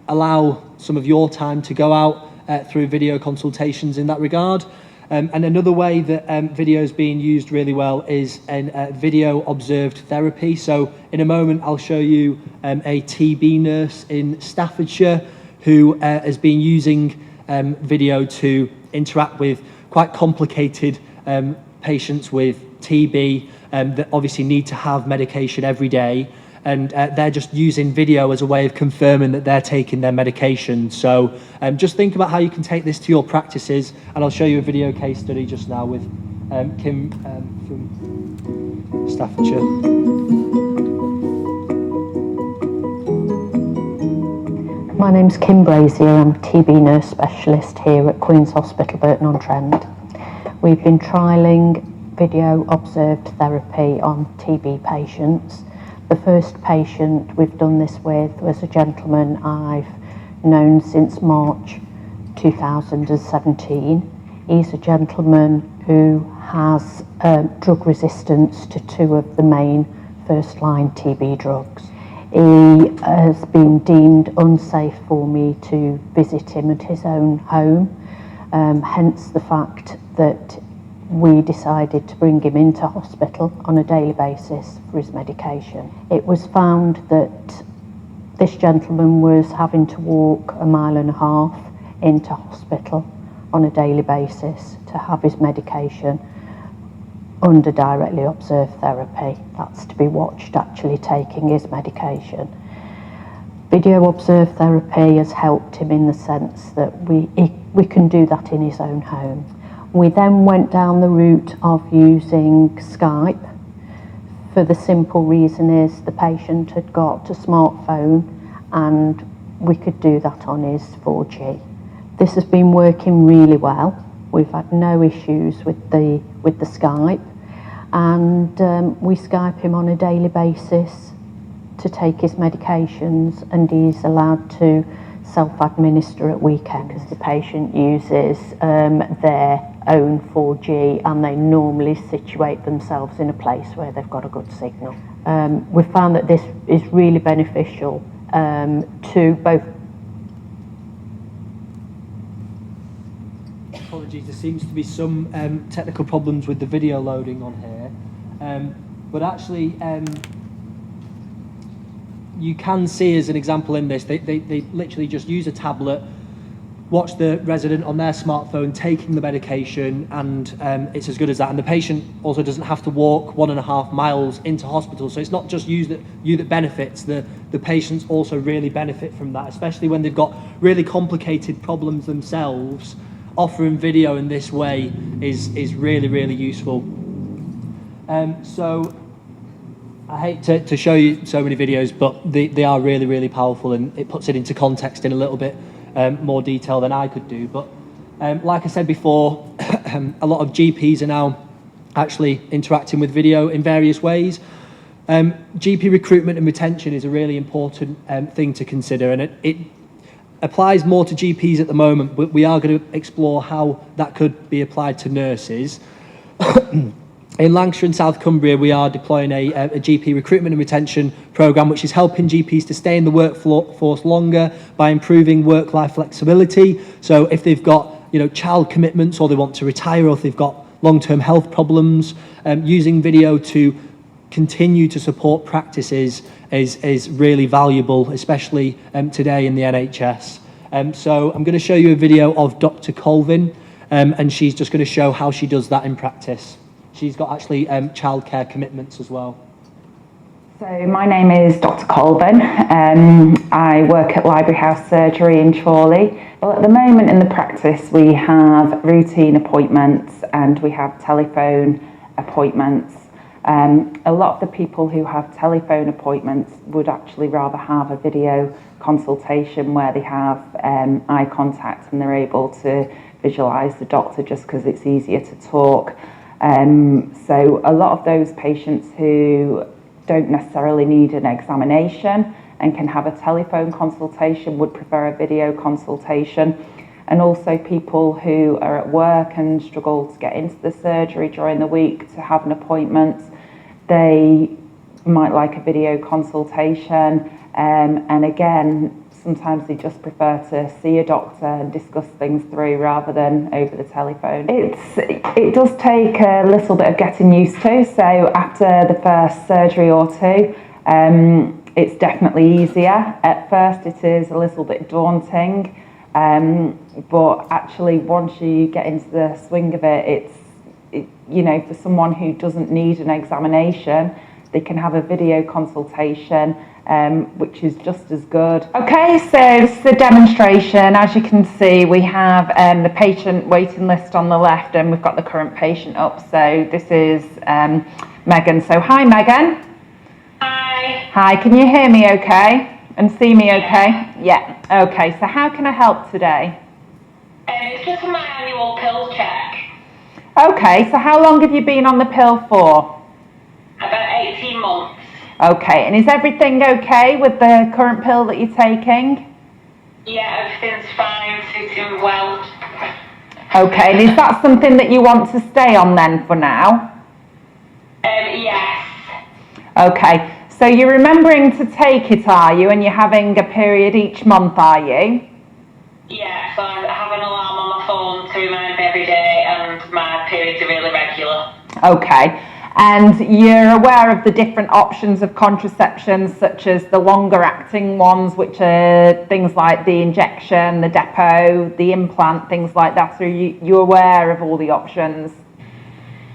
allow some of your time to go out through video consultations in that regard. And another way that video is being used really well is in video observed therapy. So in a moment, I'll show you a TB nurse in Staffordshire who has been using video to interact with quite complicated patients with TB that obviously need to have medication every day. And they're just using video as a way of confirming that they're taking their medication. So just think about how you can take this to your practices, and I'll show you a video case study just now with Kim from Staffordshire.
My name's Kim Brazier. I'm a TB nurse specialist here at Queen's Hospital, Burton-on-Trent. We've been trialling video observed therapy on TB patients. The first patient we've done this with was a gentleman I've known since March 2017. He's a gentleman who has drug resistance to 2 of the main first-line TB drugs. He has been deemed unsafe for me to visit him at his own home, hence the fact that we decided to bring him into hospital on a daily basis for his medication. It was found that this gentleman was having to walk 1.5 miles into hospital on a daily basis to have his medication under directly observed therapy. That's to be watched actually taking his medication. Video observed therapy has helped him in the sense that we can do that in his own home. We then went down the route of using Skype for the simple reason is the patient had got a smartphone and we could do that on is 4G. This has been working really well. We've had no issues with the Skype, and we Skype him on a daily basis to take his medications, and he's allowed to self-administer at weekends because the patient uses their own 4G, and they normally situate themselves in a place where they've got a good signal. We've found that this is really beneficial to both.
Apologies, there seems to be some technical problems with the video loading on here, but actually you can see as an example in this, they literally just use a tablet, watch the resident on their smartphone taking the medication, and it's as good as that. And the patient also doesn't have to walk 1.5 miles into hospital, so it's not just you that benefits, the patients also really benefit from that, especially when they've got really complicated problems themselves. Offering video in this way is really, really useful. So I hate to show you so many videos, but they are really, really powerful, and it puts it into context in a little bit more detail than I could do. But like I said before, a lot of GPs are now actually interacting with video in various ways. GP recruitment and retention is a really important thing to consider, and it applies more to GPs at the moment, but we are going to explore how that could be applied to nurses. In Lancashire and South Cumbria, we are deploying a GP recruitment and retention programme, which is helping GPs to stay in the workforce longer by improving work-life flexibility. So if they've got child commitments, or they want to retire, or if they've got long-term health problems, using video to continue to support practices is really valuable, especially today in the NHS. So I'm going to show you a video of Dr. Colvin, and she's just going to show how she does that in practice. She's got actually childcare commitments as well.
So my name is Dr. Colvin. I work at Library House Surgery in Chorley. Well, at the moment in the practice we have routine appointments and we have telephone appointments. A lot of the people who have telephone appointments would actually rather have a video consultation where they have eye contact and they're able to visualise the doctor just because it's easier to talk. So a lot of those patients who don't necessarily need an examination and can have a telephone consultation would prefer a video consultation. And also people who are at work and struggle to get into the surgery during the week to have an appointment, they might like a video consultation. And again, sometimes they just prefer to see a doctor and discuss things through rather than over the telephone. It does take a little bit of getting used to, so after the first surgery or two, it's definitely easier. At first it is a little bit daunting, but actually once you get into the swing of it, for someone who doesn't need an examination, they can have a video consultation, which is just as good. Okay, so this is a demonstration. As you can see, we have the patient waiting list on the left, and we've got the current patient up. So this is Megan. So hi, Megan.
Hi.
Hi, can you hear me okay? And see me okay? Yeah. Okay, so how can I help today?
It's just for my annual pill check.
Okay, so how long have you been on the pill for?
About 18 months.
Okay, and is everything okay with the current pill that you're taking?
Yeah, everything's fine, suiting well.
Okay, and is that something that you want to stay on then for now?
Yes.
Okay, so you're remembering to take it, are you? And you're having a period each month, are you?
Yeah, so I have an alarm on my phone to remind me every day, and my periods are really regular.
Okay. And you're aware of the different options of contraception, such as the longer acting ones, which are things like the injection, the depot, the implant, things like that. So you're aware of all the options?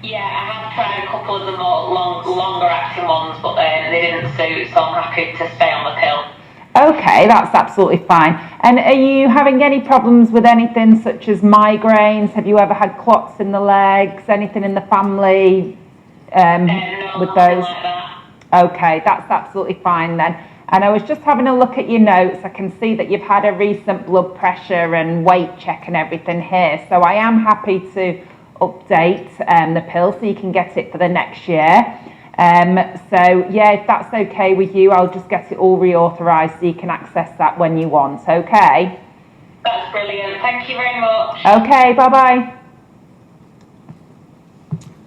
Yeah, I have tried a couple of the more longer acting ones, but they didn't suit, so I'm happy to stay on the pill.
Okay, that's absolutely fine. And are you having any problems with anything such as migraines? Have you ever had clots in the legs, anything in the family?
No,
with those?
like that.
Okay, that's absolutely fine then. And I was just having a look at your notes. I can see that you've had a recent blood pressure and weight check and everything here. So I am happy to update the pill so you can get it for the next year. So yeah, if that's okay with you, I'll just get it all reauthorised so you can access that when you want, okay?
That's brilliant. Thank you very much.
Okay, bye-bye.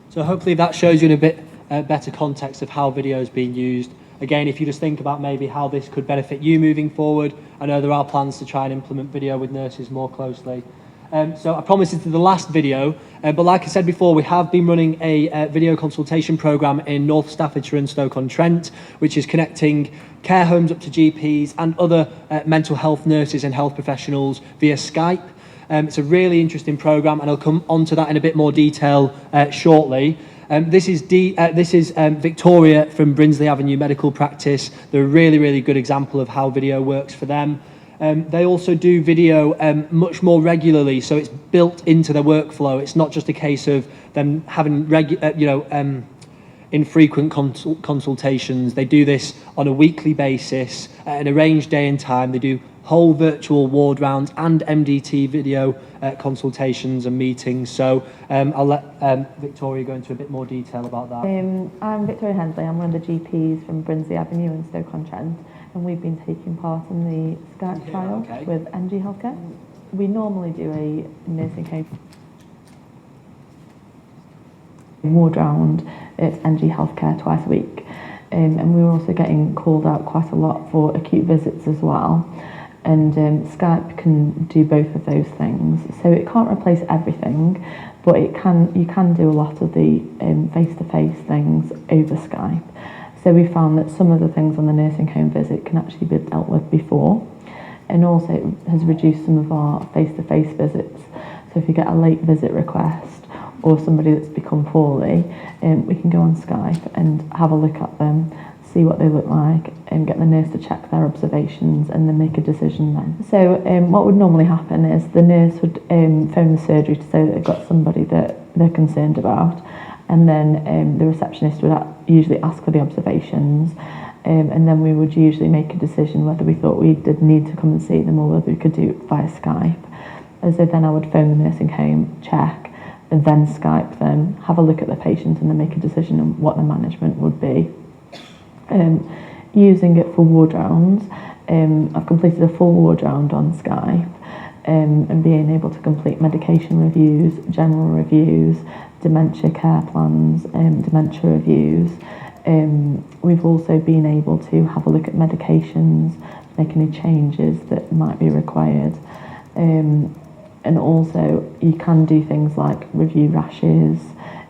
So hopefully that shows you in a bit better context of how video is being used. Again, if you just think about maybe how this could benefit you moving forward, I know there are plans to try and implement video with nurses more closely. So I promise this is the last video, but like I said before, we have been running a video consultation programme in North Staffordshire and Stoke-on-Trent, which is connecting care homes up to GPs and other mental health nurses and health professionals via Skype. It's a really interesting programme, and I'll come on to that in a bit more detail shortly. This is Victoria from Brinsley Avenue Medical Practice. They're a really, really good example of how video works for them. They also do video much more regularly, so it's built into their workflow. It's not just a case of them having infrequent consultations. They do this on a weekly basis at an arranged day and time. They do whole virtual ward rounds and MDT video consultations and meetings. So I'll let Victoria go into a bit more detail about that.
I'm Victoria Hensley. I'm one of the GPs from Brinsley Avenue in Stoke-on-Trent, and we've been taking part in the Skype trial with NG Healthcare. We normally do a nursing home ward round at NG Healthcare twice a week, and we were also getting called out quite a lot for acute visits as well. And Skype can do both of those things. So it can't replace everything, but you can do a lot of the face-to-face things over Skype. So we found that some of the things on the nursing home visit can actually be dealt with before. And also it has reduced some of our face-to-face visits. So if you get a late visit request or somebody that's become poorly, we can go on Skype and have a look at them, see what they look like, and get the nurse to check their observations and then make a decision then. So what would normally happen is the nurse would phone the surgery to say that they've got somebody that they're concerned about, and then the receptionist would usually ask for the observations, and then we would usually make a decision whether we thought we did need to come and see them or whether we could do it via Skype. And so then I would phone the nursing home, check, and then Skype them, have a look at the patient, and then make a decision on what the management would be. Using it for ward rounds, I've completed a full ward round on Skype, and being able to complete medication reviews, general reviews, dementia care plans, dementia reviews. We've also been able to have a look at medications, make any changes that might be required. And also you can do things like review rashes,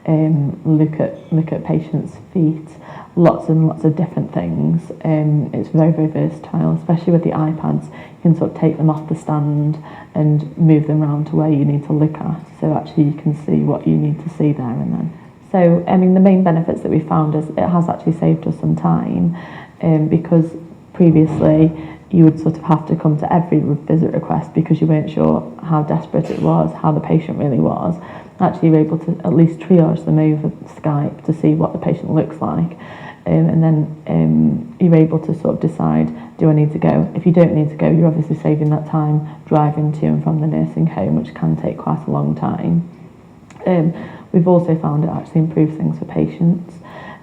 look at patients' feet, lots and lots of different things. It's very, very versatile, especially with the iPads. You can sort of take them off the stand and move them around to where you need to look at. So actually you can see what you need to see there and then. So, I mean, the main benefits that we found is it has actually saved us some time, because previously you would sort of have to come to every visit request because you weren't sure how desperate it was, how the patient really was. Actually, you're able to at least triage them over Skype to see what the patient looks like. And then you're able to sort of decide, do I need to go? If you don't need to go, you're obviously saving that time driving to and from the nursing home, which can take quite a long time. We've also found it actually improves things for patients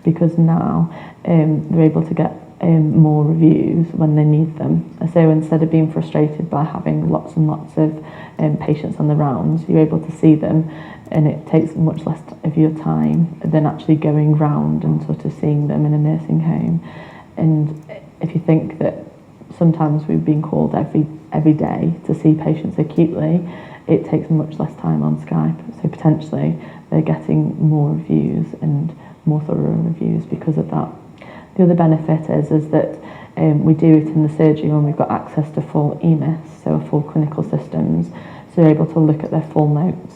because now they're able to get more reviews when they need them. So instead of being frustrated by having lots and lots of patients on the rounds, you're able to see them, and it takes much less of your time than actually going round and sort of seeing them in a nursing home. And if you think that sometimes we've been called every day to see patients acutely, it takes much less time on Skype. So potentially they're getting more reviews and more thorough reviews because of that. The other benefit is that we do it in the surgery when we've got access to full EMIS, so full clinical systems, so we're able to look at their full notes.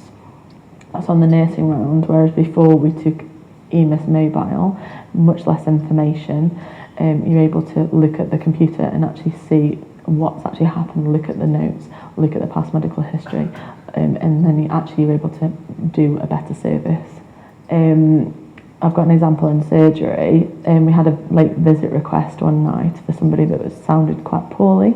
That's on the nursing round, whereas before we took EMIS mobile, much less information. You're able to look at the computer and actually see what's actually happened, look at the notes, look at the past medical history, and then you're able to do a better service. I've got an example in surgery. We had a late visit request one night for somebody that sounded quite poorly,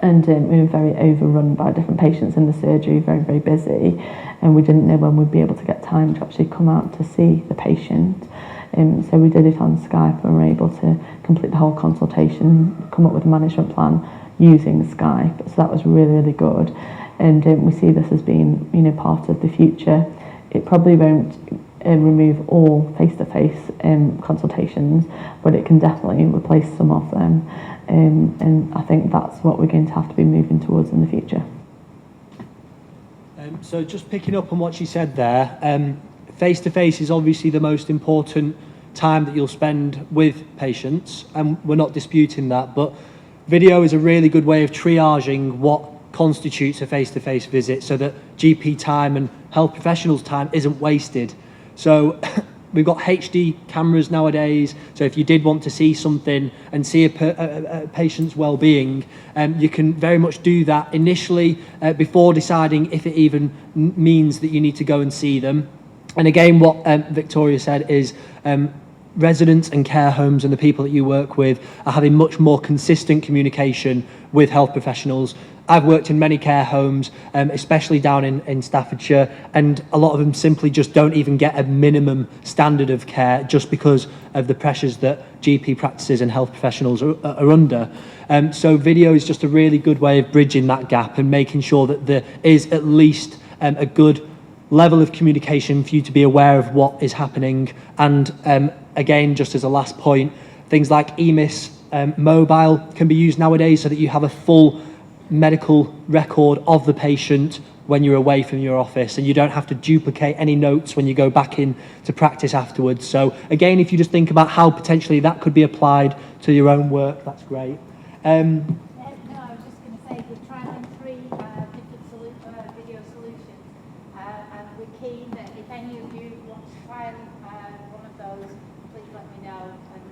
and we were very overrun by different patients in the surgery, very, very busy, and we didn't know when we'd be able to get time to actually come out to see the patient. So we did it on Skype and were able to complete the whole consultation, come up with a management plan using Skype. So that was really, really good. And we see this as being, you know, part of the future. It probably won't remove all face-to-face consultations, but it can definitely replace some of them. And I think that's what we're going to have to be moving towards in the future.
So just picking up on what she said there, face-to-face is obviously the most important time that you'll spend with patients, and we're not disputing that, but video is a really good way of triaging what constitutes a face-to-face visit so that GP time and health professionals' time isn't wasted. So we've got HD cameras nowadays, so if you did want to see something and see a patient's well-being, you can very much do that initially before deciding if it even means that you need to go and see them. And again, what Victoria said is residents and care homes and the people that you work with are having much more consistent communication with health professionals. I've worked in many care homes, especially down in Staffordshire, and a lot of them simply just don't even get a minimum standard of care just because of the pressures that GP practices and health professionals are under. So video is just a really good way of bridging that gap and making sure that there is at least a good level of communication for you to be aware of what is happening. And again, just as a last point, things like EMIS mobile can be used nowadays so that you have a full medical record of the patient when you're away from your office, and you don't have to duplicate any notes when you go back in to practice afterwards. So again, if you just think about how potentially that could be applied to your own work, that's great.
No, I was just going to say we're trialling 3 different video solutions, and we're keen that if any of you want to trial one of those, please let me know, and we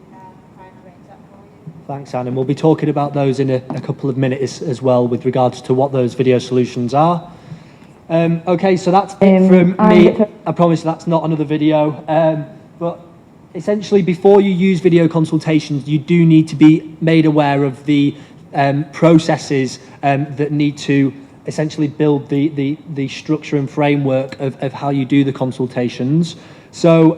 can try and arrange that for you.
Thanks, Anne, and we'll be talking about those in a couple of minutes as well with regards to what those video solutions are. Okay, so that's it from me. I promise that's not another video, but essentially before you use video consultations, you do need to be made aware of the processes that need to essentially build the structure and framework of how you do the consultations. So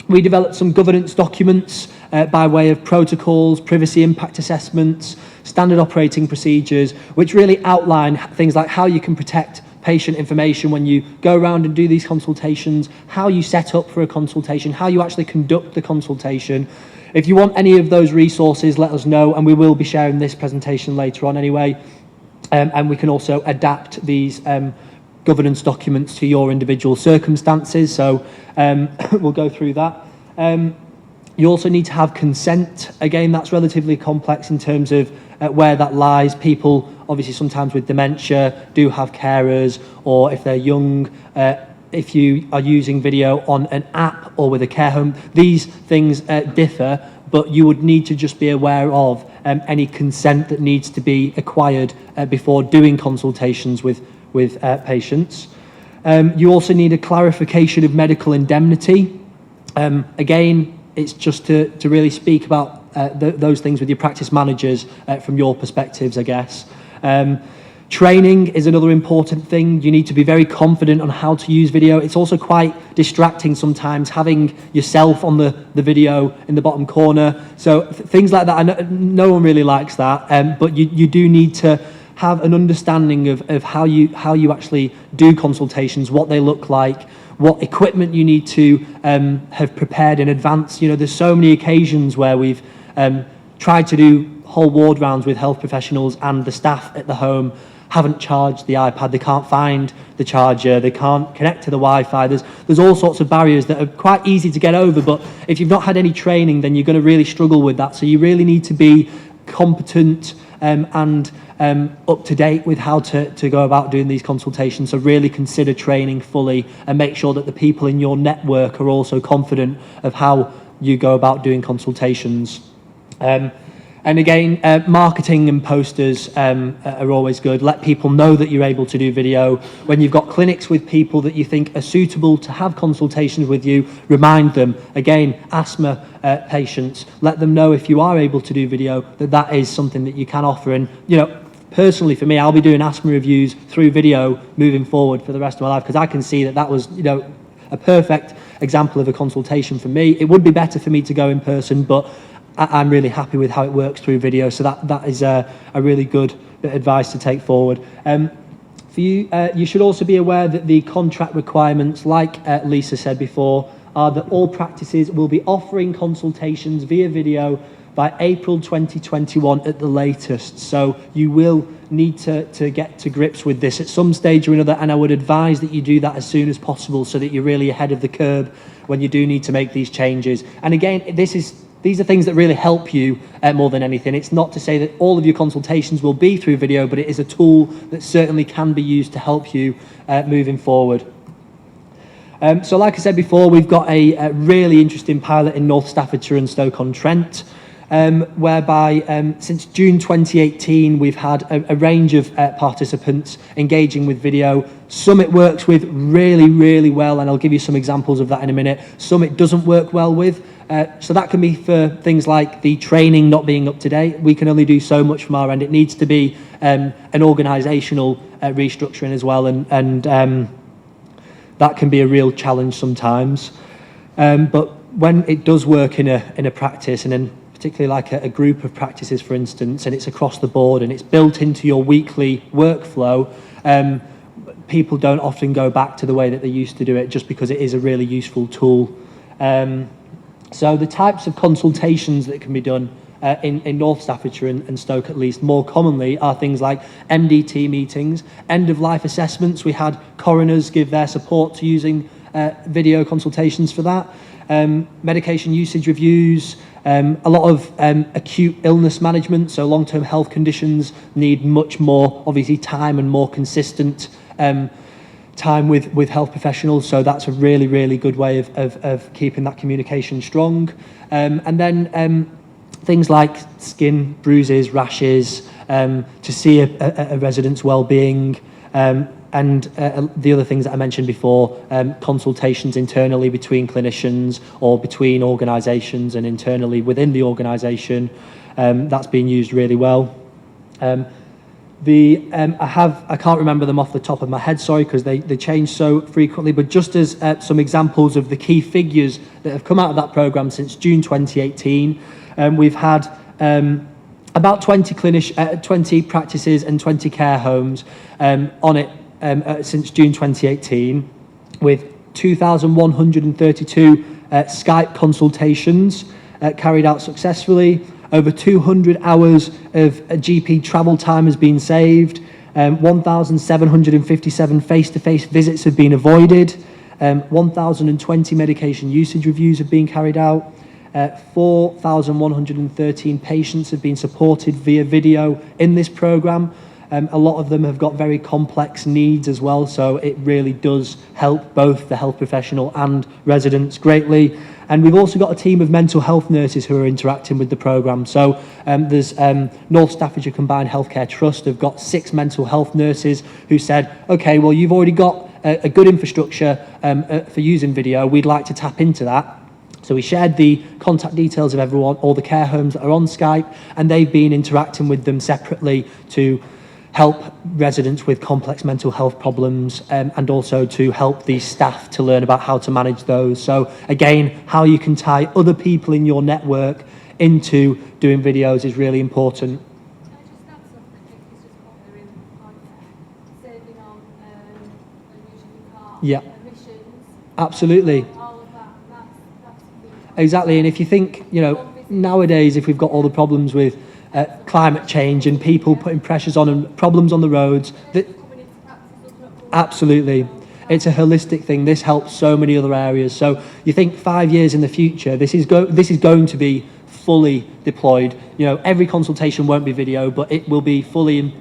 we developed some governance documents by way of protocols, privacy impact assessments, standard operating procedures, which really outline things like how you can protect patient information when you go around and do these consultations, how you set up for a consultation, how you actually conduct the consultation. If you want any of those resources, let us know, and we will be sharing this presentation later on anyway. And we can also adapt these governance documents to your individual circumstances, so we'll go through that. You also need to have consent. Again, that's relatively complex in terms of where that lies. People, obviously sometimes with dementia, do have carers, or if they're young, if you are using video on an app or with a care home, these things differ, but you would need to just be aware of any consent that needs to be acquired before doing consultations with patients. You also need a clarification of medical indemnity. Again, it's just to really speak about those things with your practice managers from your perspectives, I guess. Training is another important thing. You need to be very confident on how to use video. It's also quite distracting sometimes having yourself on the video in the bottom corner. So things like that, I know no one really likes that, but you do need to have an understanding of how you actually do consultations, what they look like, what equipment you need to have prepared in advance. You know, there's so many occasions where we've tried to do whole ward rounds with health professionals and the staff at the home haven't charged the iPad, they can't find the charger, they can't connect to the Wi-Fi. There's all sorts of barriers that are quite easy to get over, but if you've not had any training, then you're going to really struggle with that. So you really need to be competent and up to date with how to go about doing these consultations. So really consider training fully and make sure that the people in your network are also confident of how you go about doing consultations. And again, marketing and posters are always good. Let people know that you're able to do video. When you've got clinics with people that you think are suitable to have consultations with you, remind them. Again, asthma patients, let them know if you are able to do video, that is something that you can offer. And, you know, personally for me, I'll be doing asthma reviews through video moving forward for the rest of my life, because I can see that was, you know, a perfect example of a consultation for me. It would be better for me to go in person, but I'm really happy with how it works through video, so that is a really good bit of advice to take forward. For you, you should also be aware that the contract requirements, like Lisa said before, are that all practices will be offering consultations via video by April 2021 at the latest. So you will need to get to grips with this at some stage or another, and I would advise that you do that as soon as possible so that you're really ahead of the curve when you do need to make these changes. And again, these are things that really help you more than anything. It's not to say that all of your consultations will be through video, but it is a tool that certainly can be used to help you moving forward. So like I said before, we've got a really interesting pilot in North Staffordshire and Stoke-on-Trent, whereby since June 2018, we've had a range of participants engaging with video. Some it works with really, really well, and I'll give you some examples of that in a minute. Some it doesn't work well with. So that can be for things like the training not being up to date. We can only do so much from our end. It needs to be an organisational restructuring as well, and that can be a real challenge sometimes. But when it does work in a practice, and then particularly like a group of practices, for instance, and it's across the board and it's built into your weekly workflow, people don't often go back to the way that they used to do it, just because it is a really useful tool. So the types of consultations that can be done in North Staffordshire and Stoke at least more commonly are things like MDT meetings, end-of-life assessments. We had coroners give their support to using video consultations for that, medication usage reviews, a lot of acute illness management, so long-term health conditions need much more, obviously, time and more consistent time with health professionals, so that's a really, really good way of keeping that communication strong. And then things like skin bruises, rashes, to see a resident's well-being, and the other things that I mentioned before, consultations internally between clinicians or between organisations and internally within the organisation, that's being used really well. I can't remember them off the top of my head, sorry, because they change so frequently, but just as some examples of the key figures that have come out of that programme since June 2018, we've had about 20 practices and 20 care homes on it since June 2018, with 2,132 Skype consultations carried out successfully. Over 200 hours of GP travel time has been saved. 1,757 face-to-face visits have been avoided. 1,020 medication usage reviews have been carried out. 4,113 patients have been supported via video in this programme. A lot of them have got very complex needs as well, so it really does help both the health professional and residents greatly. And we've also got a team of mental health nurses who are interacting with the programme. So there's North Staffordshire Combined Healthcare Trust have got 6 mental health nurses who said, okay, well, you've already got a good infrastructure for using video. We'd like to tap into that. So we shared the contact details of everyone, all the care homes that are on Skype, and they've been interacting with them separately to help residents with complex mental health problems, and also to help the staff to learn about how to manage those. So again, how you can tie other people in your network into doing videos is really important. Yeah, absolutely. Exactly, and if you think, you know, nowadays if we've got all the problems with climate change and people putting pressures on and problems on the roads, absolutely, it's a holistic thing. This helps so many other areas. So you think 5 years in the future, this is going to be fully deployed. You know, every consultation won't be video, but it will be fully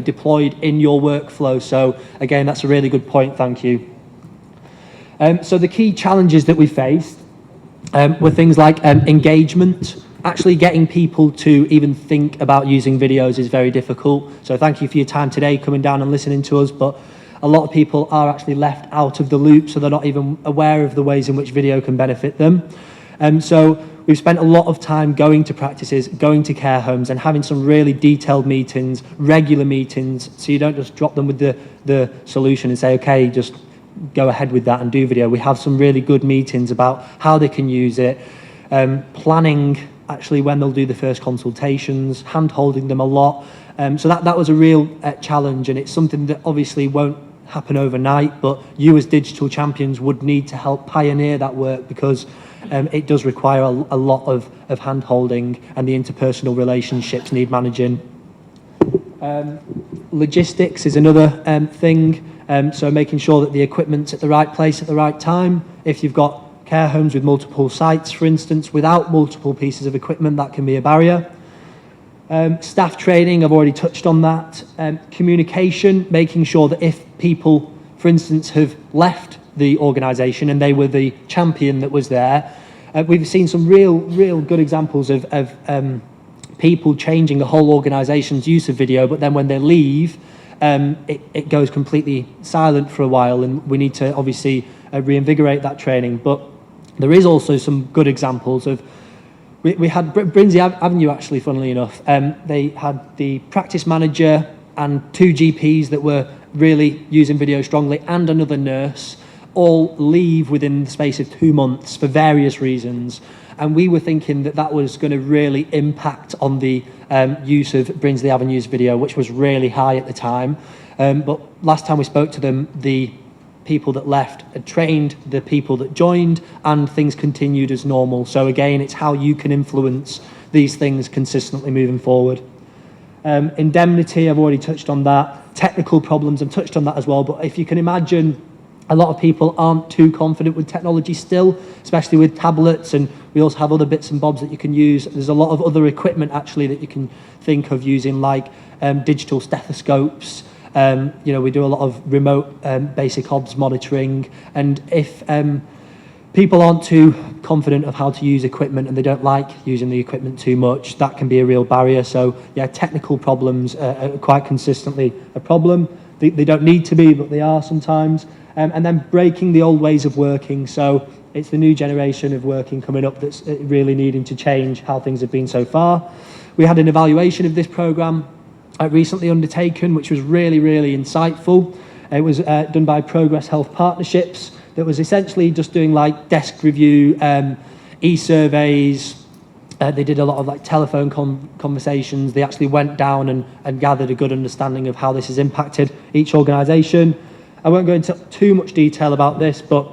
deployed in your workflow. So again, that's a really good point. Thank you. So the key challenges that we faced were things like engagement, actually getting people to even think about using videos is very difficult. So thank you for your time today, coming down and listening to us. But a lot of people are actually left out of the loop, so they're not even aware of the ways in which video can benefit them. So we've spent a lot of time going to practices, going to care homes, and having some really detailed meetings, regular meetings, so you don't just drop them with the solution and say, okay, just go ahead with that and do video. We have some really good meetings about how they can use it, planning actually when they'll do the first consultations, hand-holding them a lot. So that was a real challenge, and it's something that obviously won't happen overnight, but you as digital champions would need to help pioneer that work, because it does require a lot of hand-holding, and the interpersonal relationships need managing. Logistics is another thing, so making sure that the equipment's at the right place at the right time. If you've got care homes with multiple sites, for instance, without multiple pieces of equipment, that can be a barrier. Staff training, I've already touched on that. Communication, making sure that if people, for instance, have left the organisation and they were the champion that was there, we've seen some real good examples of people changing the whole organisation's use of video, but then when they leave, it goes completely silent for a while, and we need to obviously reinvigorate that training. But there is also some good examples of, we had Brinsley Avenue actually, funnily enough, they had the practice manager and 2 GPs that were really using video strongly, and another nurse, all leave within the space of 2 months for various reasons. And we were thinking that that was going to really impact on the use of Brinsley Avenue's video, which was really high at the time. But last time we spoke to them, the people that left had trained the people that joined, and things continued as normal. So again, it's how you can influence these things consistently moving forward. Indemnity, I've already touched on that. Technical problems, I've touched on that as well. But if you can imagine, a lot of people aren't too confident with technology still, especially with tablets, and we also have other bits and bobs that you can use. There's a lot of other equipment actually that you can think of using, like digital stethoscopes. We do a lot of remote basic obs monitoring, and if people aren't too confident of how to use equipment and they don't like using the equipment too much, that can be a real barrier. So yeah, technical problems are quite consistently a problem. They don't need to be, but they are sometimes. And then breaking the old ways of working. So it's the new generation of working coming up that's really needing to change how things have been so far. We had an evaluation of this programme recently undertaken, which was really insightful. It was done by Progress Health Partnerships. That was essentially just doing like desk review, e-surveys. They did a lot of like telephone conversations. They actually went down and gathered a good understanding of how this has impacted each organisation. I won't go into too much detail about this, but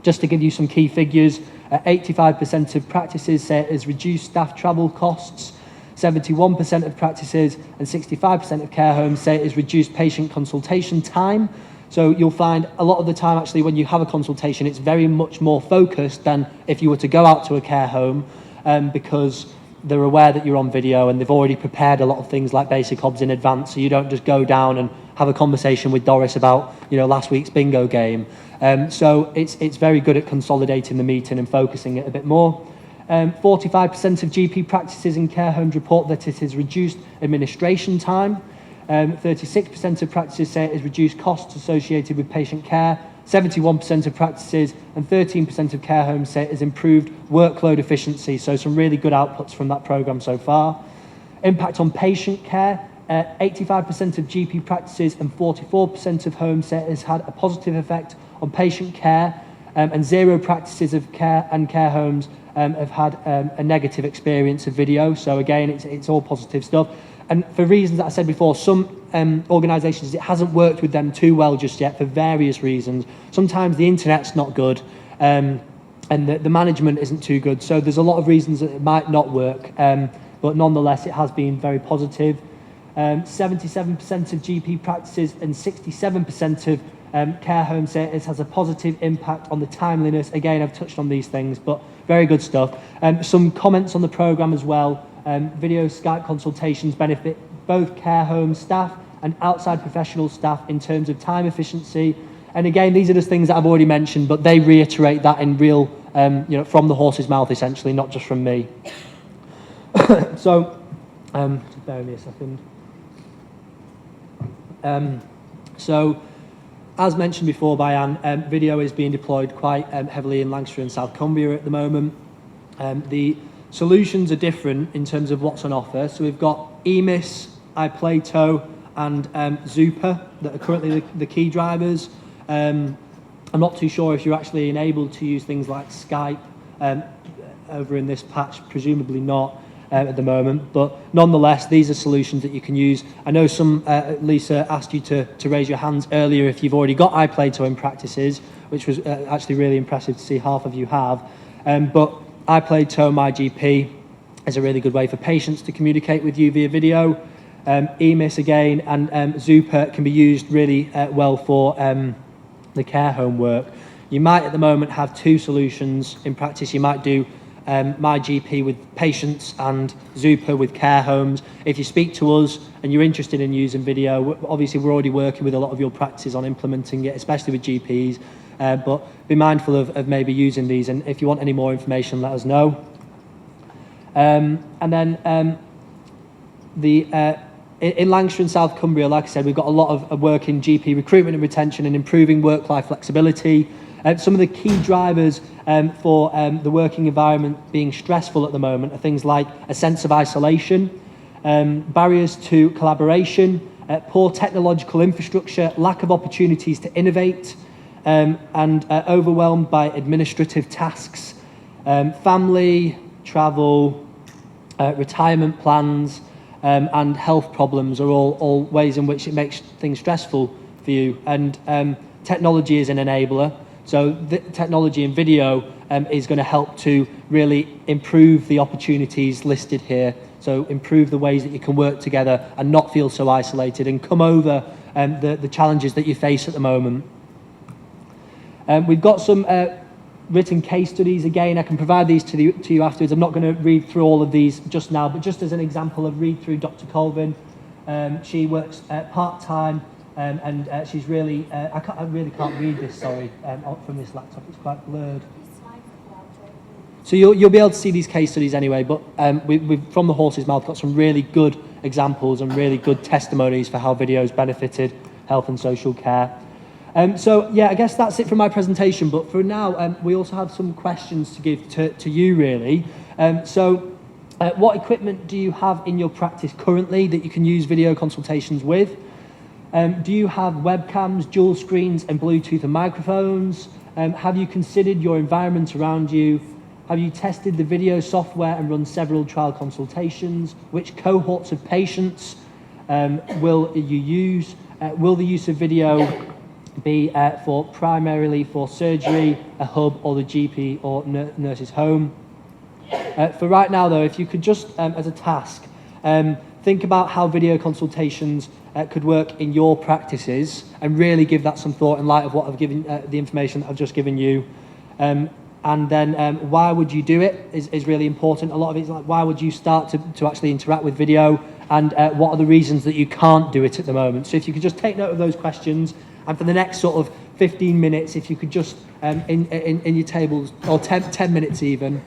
just to give you some key figures, 85% of practices say it has reduced staff travel costs. 71% of practices and 65% of care homes say it has reduced patient consultation time. So you'll find a lot of the time actually when you have a consultation, it's very much more focused than if you were to go out to a care home, because they're aware that you're on video and they've already prepared a lot of things like basic obs in advance, so you don't just go down and have a conversation with Doris about last week's bingo game. So it's very good at consolidating the meeting and focusing it a bit more. 45% of GP practices in care homes report that it has reduced administration time. 36% of practices say it has reduced costs associated with patient care. 71% of practices and 13% of care homes say it has improved workload efficiency. So some really good outputs from that programme so far. Impact on patient care. 85% of GP practices and 44% of homes say it has had a positive effect on patient care, and 0 practices of care and care homes have had a negative experience of video. So again, it's all positive stuff. And for reasons that I said before, some organisations, it hasn't worked with them too well just yet for various reasons. Sometimes the internet's not good, and the management isn't too good. So there's a lot of reasons that it might not work, but nonetheless, it has been very positive. 77% of GP practices and 67% of care homes say it has a positive impact on the timeliness. Again, I've touched on these things, but very good stuff. Some comments on the programme as well. Video Skype consultations benefit both care home staff and outside professional staff in terms of time efficiency. And again, these are just things that I've already mentioned, but they reiterate that in real, from the horse's mouth, essentially, not just from me. So, just bear with me a second. So, as mentioned before by Anne, video is being deployed quite heavily in Lancashire and South Cumbria at the moment. The solutions are different in terms of what's on offer. So we've got EMIS, iPlato and Zupa that are currently the key drivers. I'm not too sure if you're actually enabled to use things like Skype over in this patch, presumably not at the moment, but nonetheless these are solutions that you can use. I know Lisa asked you to raise your hands earlier if you've already got iPlato in practices, which was actually really impressive to see half of you have. But iPlato My GP is a really good way for patients to communicate with you via video. EMIS again and Zupa can be used really well for the care home work. You might at the moment have two solutions in practice. You might do My GP with patients and Zupa with care homes. If you speak to us and you're interested in using video, obviously we're already working with a lot of your practices on implementing it, especially with GPs, but be mindful of maybe using these, and if you want any more information, let us know. And then in Lancashire and South Cumbria, like I said, we've got a lot of work in GP recruitment and retention and improving work-life flexibility. Some of the key drivers for the working environment being stressful at the moment are things like a sense of isolation, barriers to collaboration, poor technological infrastructure, lack of opportunities to innovate, and overwhelmed by administrative tasks, family, travel, retirement plans, and health problems are all ways in which it makes things stressful for you. And technology is an enabler. So the technology and video is going to help to really improve the opportunities listed here. So improve the ways that you can work together and not feel so isolated and come over the challenges that you face at the moment. We've got some written case studies. Again, I can provide these to you afterwards. I'm not going to read through all of these just now, but just as an example of read through Dr. Colvin, she works part-time and she's really, I really can't read this, sorry, from this laptop, it's quite blurred. So you'll be able to see these case studies anyway, but we've from the horse's mouth got some really good examples and really good testimonies for how video's benefited health and social care. So yeah, I guess that's it for my presentation, but for now we also have some questions to give to you really. What equipment do you have in your practice currently that you can use video consultations with? Do you have webcams, dual screens and Bluetooth and microphones? Have you considered your environment around you? Have you tested the video software and run several trial consultations? Which cohorts of patients will you use? Will the use of video be primarily for surgery, a hub, or the GP or nurse's home? For right now, though, if you could just, as a task, think about how video consultations could work in your practices and really give that some thought in light of what I've given, the information that I've just given you. And then why would you do it is really important. A lot of it is like, why would you start to actually interact with video, and what are the reasons that you can't do it at the moment? So if you could just take note of those questions, and for the next sort of 15 minutes, if you could just, in your tables, or 10 minutes even.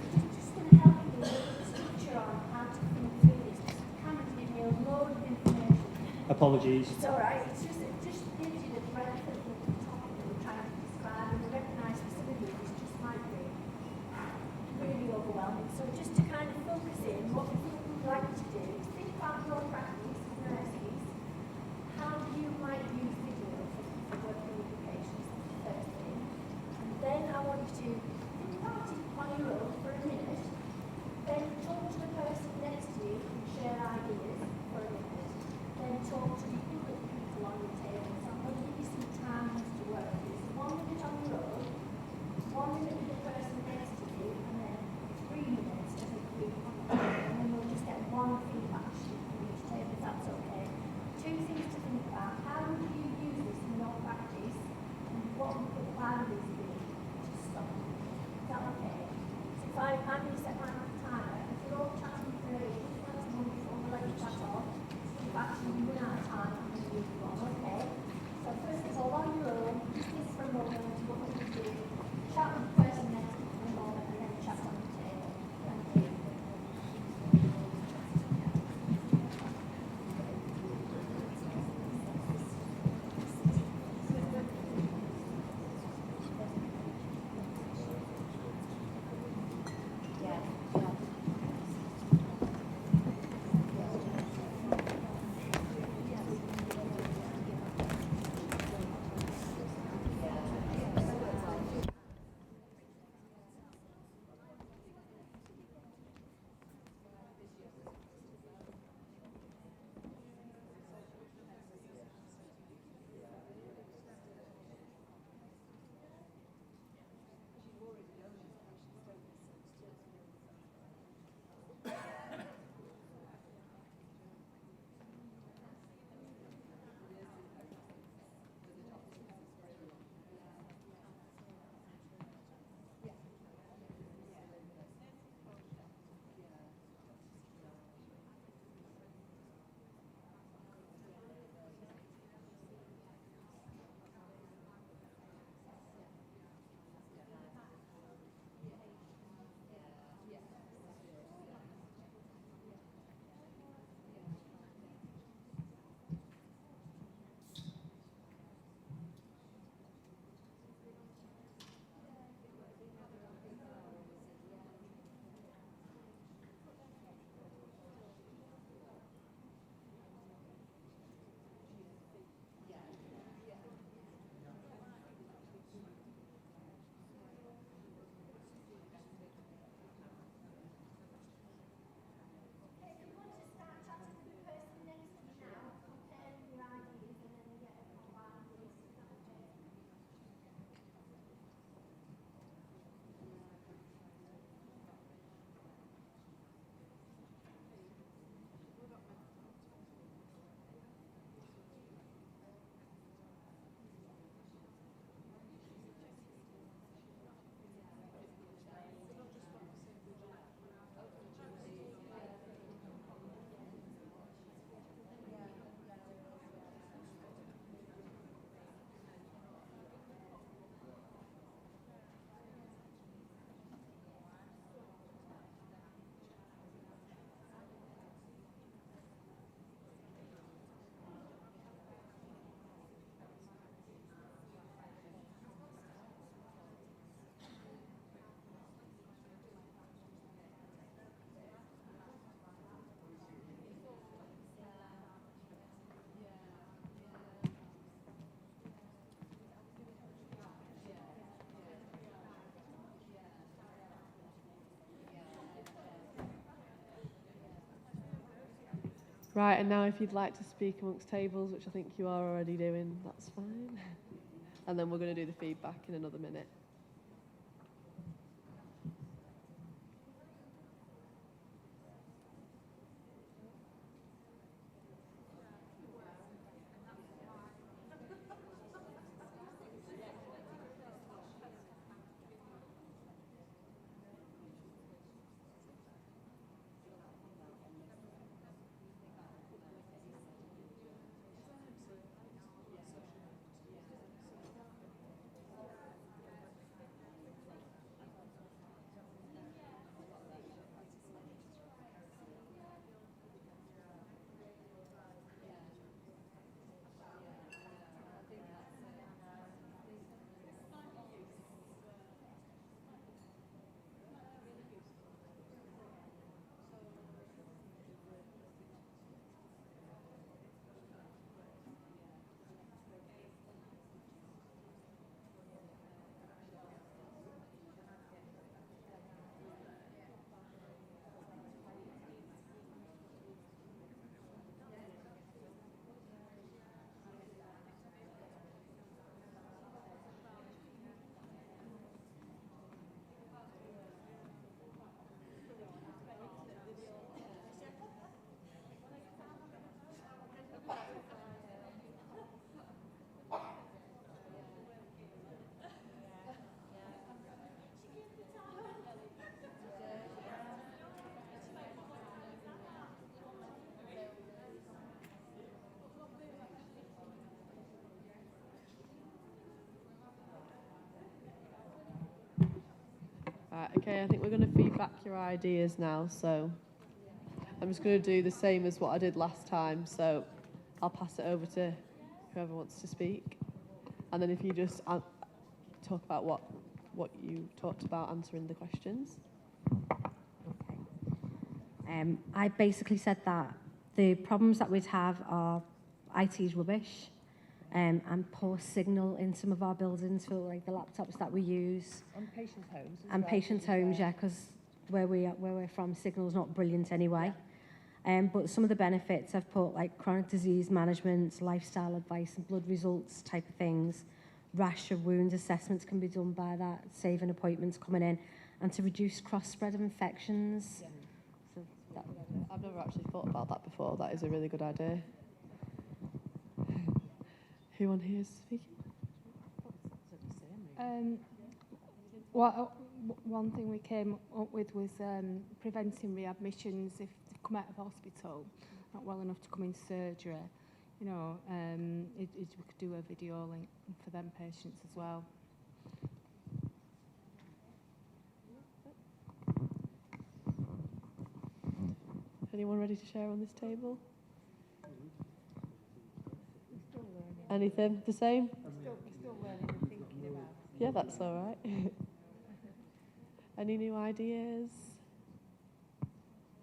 Apologies.
It's all right. It just gives you the breadth of the topic that we're trying to describe, and we recognise specifically this just might be really overwhelming. So just to kind of focus in, what we'd like you to do is think about your practice as nurses, how you might use video for working with your patients, that's the first thing. And then I want you to think about it on your own for a minute, then talk to the person next to you and share ideas for a minute. Then talk to the other people on your table. So I'm going to give you some times to work with. 1 minute on your own, 1 minute with the person next to you, and then 3 minutes as a group on the table. And then we'll just get one feedback sheet from each table, if that's okay. 2 things to think about. How would you use this in your practice, and what would the boundaries be to stop? Is that okay? So if I'm going to set my timer, if you're all chatting through, that's wonderful, we'll let you chat off. Actually, we run out of time and we move on, okay? So first of all, on your own, just this for a moment, what we're going to do, chat with the person next to you for a moment and then chat on the table. Thank you.
Right, and now if you'd like to speak amongst tables, which I think you are already doing, that's fine. And then we're going to do the feedback in another minute. Right, okay, I think we're going to feedback your ideas now, so I'm just going to do the same as what I did last time, so I'll pass it over to whoever wants to speak. And then if you just talk about what you talked about answering the questions.
I basically said that the problems that we'd have are IT's rubbish and poor signal in some of our buildings for like the laptops that we use.
On patients' homes.
And patients' homes, yeah, because where we're from, signal's not brilliant anyway. But some of the benefits I've put like chronic disease management, lifestyle advice and blood results type of things. Rash of wound assessments can be done by that, saving appointments coming in, and to reduce cross-spread of infections.
Yeah. So I've never actually thought about that before. That is a really good idea. Who on here is speaking?
One thing we came up with was preventing readmissions if they've come out of hospital, not well enough to come in surgery. You know, we could do a video link for them patients as well.
Anyone ready to share on this table? Anything the same?
We're still learning and thinking about it.
Yeah, that's all right. Any new ideas?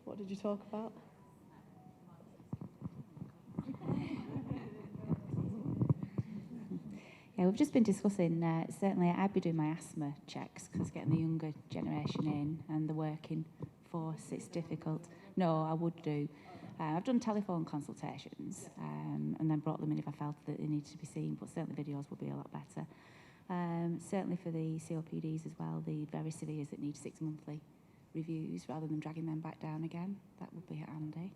What did you talk about?
Yeah, we've just been discussing, certainly I'd be doing my asthma checks because getting the younger generation in and the working force, it's difficult. No, I would do. I've done telephone consultations and then brought them in if I felt that they needed to be seen, but certainly videos would be a lot better. Certainly for the COPDs as well, the very severes that need 6 monthly reviews rather than dragging them back down again, that would be handy.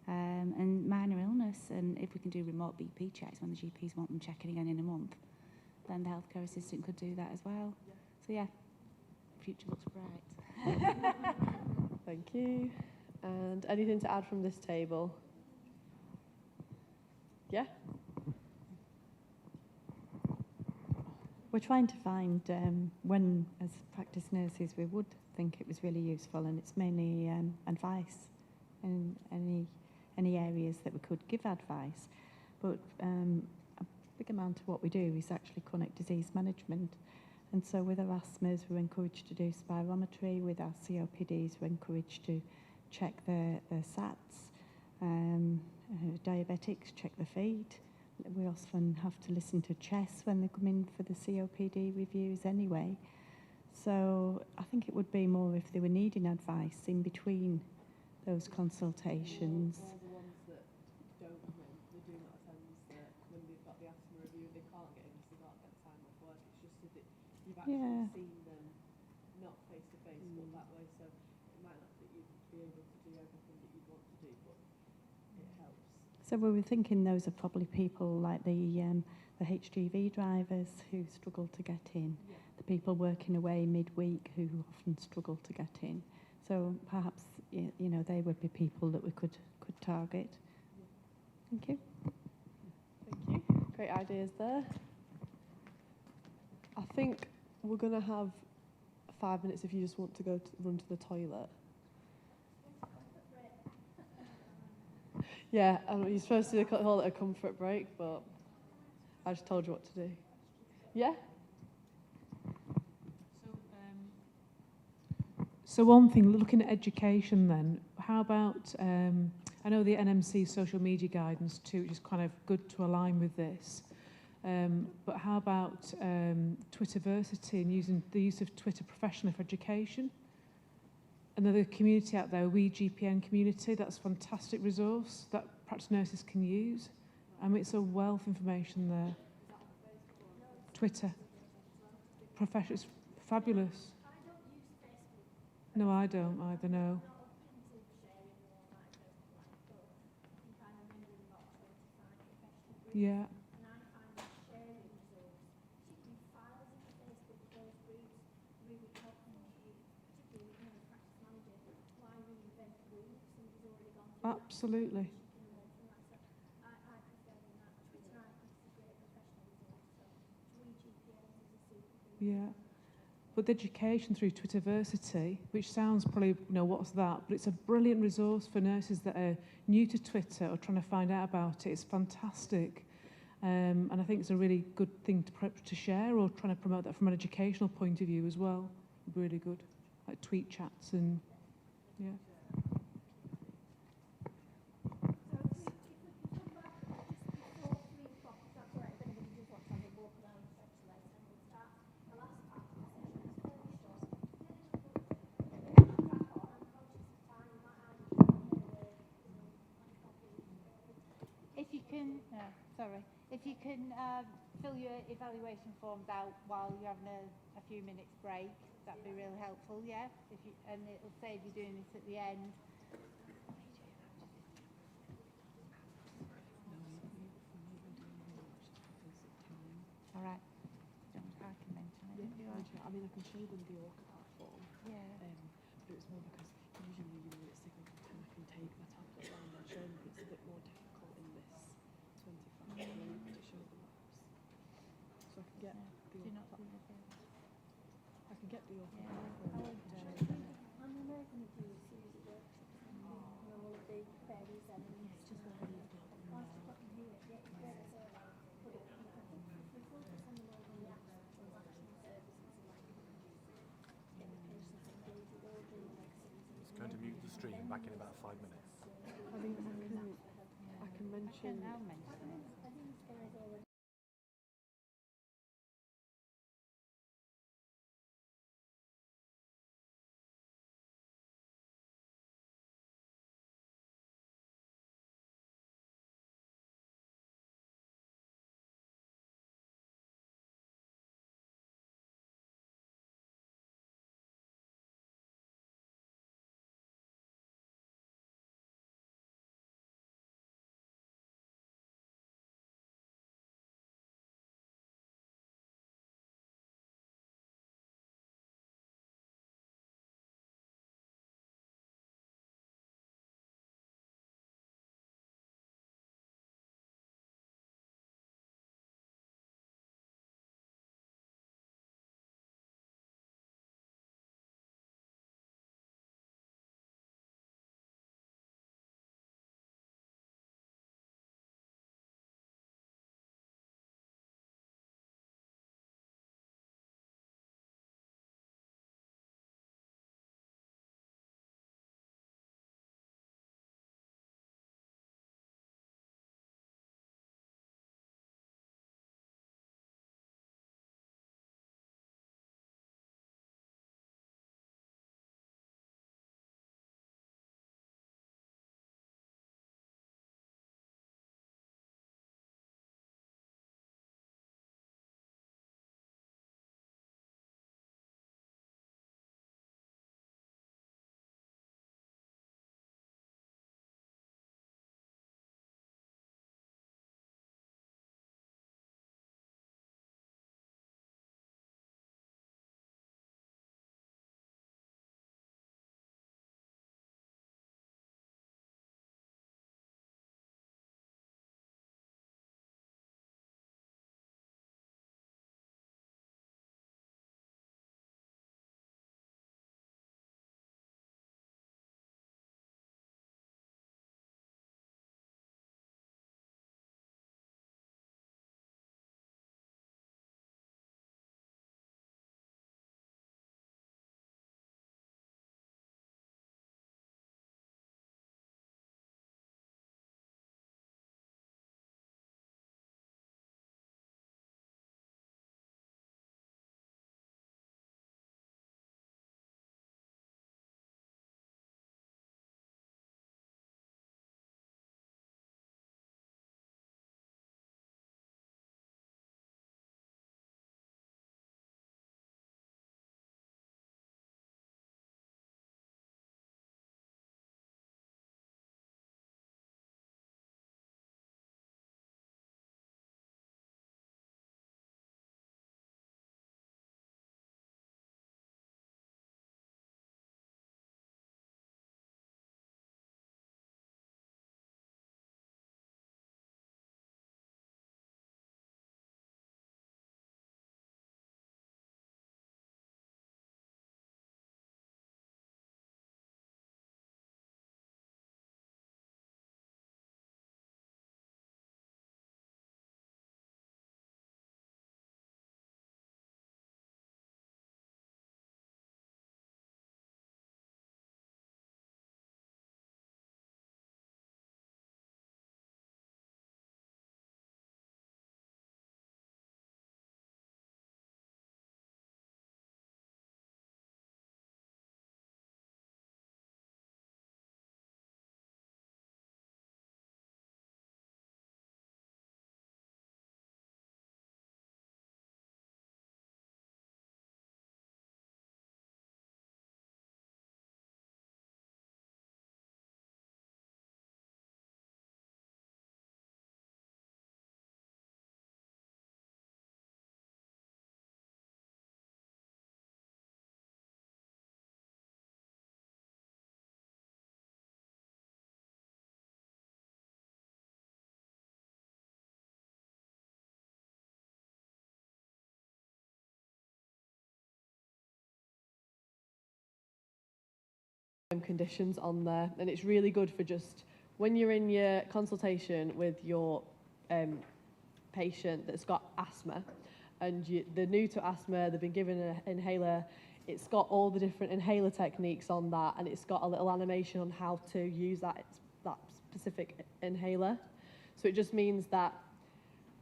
And minor illness, and if we can do remote BP checks when the GPs want them checking again in a month, then the healthcare assistant could do that as well. So yeah, future looks bright.
Thank you. And anything to add from this table? Yeah?
We're trying to find when, as practice nurses, we would think it was really useful, and it's mainly advice in any areas that we could give advice. But a big amount of what we do is actually chronic disease management. And so with our asthmas, we're encouraged to do spirometry. With our COPDs, we're encouraged to check their SATs. Diabetics, check the feet. We often have to listen to chest when they come in for the COPD reviews anyway. So I think it would be more if they were needing advice in between those consultations.
you've actually
Yeah.
seen them, not face to face, but that way. So it might not that you'd be able to do everything that you'd want to do, but it helps.
So we were thinking those are probably people like the HGV drivers who struggle to get in, the people working away midweek who often struggle to get in. So perhaps you know they would be people that we could target. Thank you.
Thank you. Great ideas there. I think we're going to have 5 minutes if you just want to go run to the toilet. Yeah, you're supposed to call it a comfort break, but I just told you what to do. Yeah?
So one thing, looking at education then, how about, I know the NMC social media guidance too, which is kind of good to align with this, but how about Twitterversity and using the use of Twitter professionally for education? Another community out there, We GPN community, that's a fantastic resource that practice nurses can use. I mean, it's a wealth of information there. Twitter. It's fabulous. No, I don't either, no. Yeah. Absolutely. Yeah. But the education through Twitterversity, which sounds probably, you know, what's that? But it's a brilliant resource for nurses that are new to Twitter or trying to find out about it. It's fantastic. And I think it's a really good thing to share or trying to promote that from an educational point of view as well. Really good. Like tweet chats and, yeah.
If you can fill your evaluation forms out while you're having a few minutes break, that'd be really helpful, yeah? And it'll save you doing this at the end. All right. I can mention it.
I mean, I can show them the Orca form.
Yeah.
But it's more because usually, you know, it's like I can take my tablet around and show them, but it's a bit more difficult in this 25 to show the maps. So I can get the Orca platform. I can get the Orca platform.
I'm going to do a series of workshops on all of the various elements.
It's just what I need to
Whilst I've got them here, yeah, it's great to put it, I think we focus on the role on the actual transactional services like get the patients engaged with all the
It's going to mute the stream back in about 5 minutes.
I think I can mention.
I'll mention it.
I think this guy's already
conditions on there, and it's really good for just when you're in your consultation with your patient that's got asthma, and they're new to asthma, they've been given an inhaler. It's got all the different inhaler techniques on that, and it's got a little animation on how to use that specific inhaler. So it just means that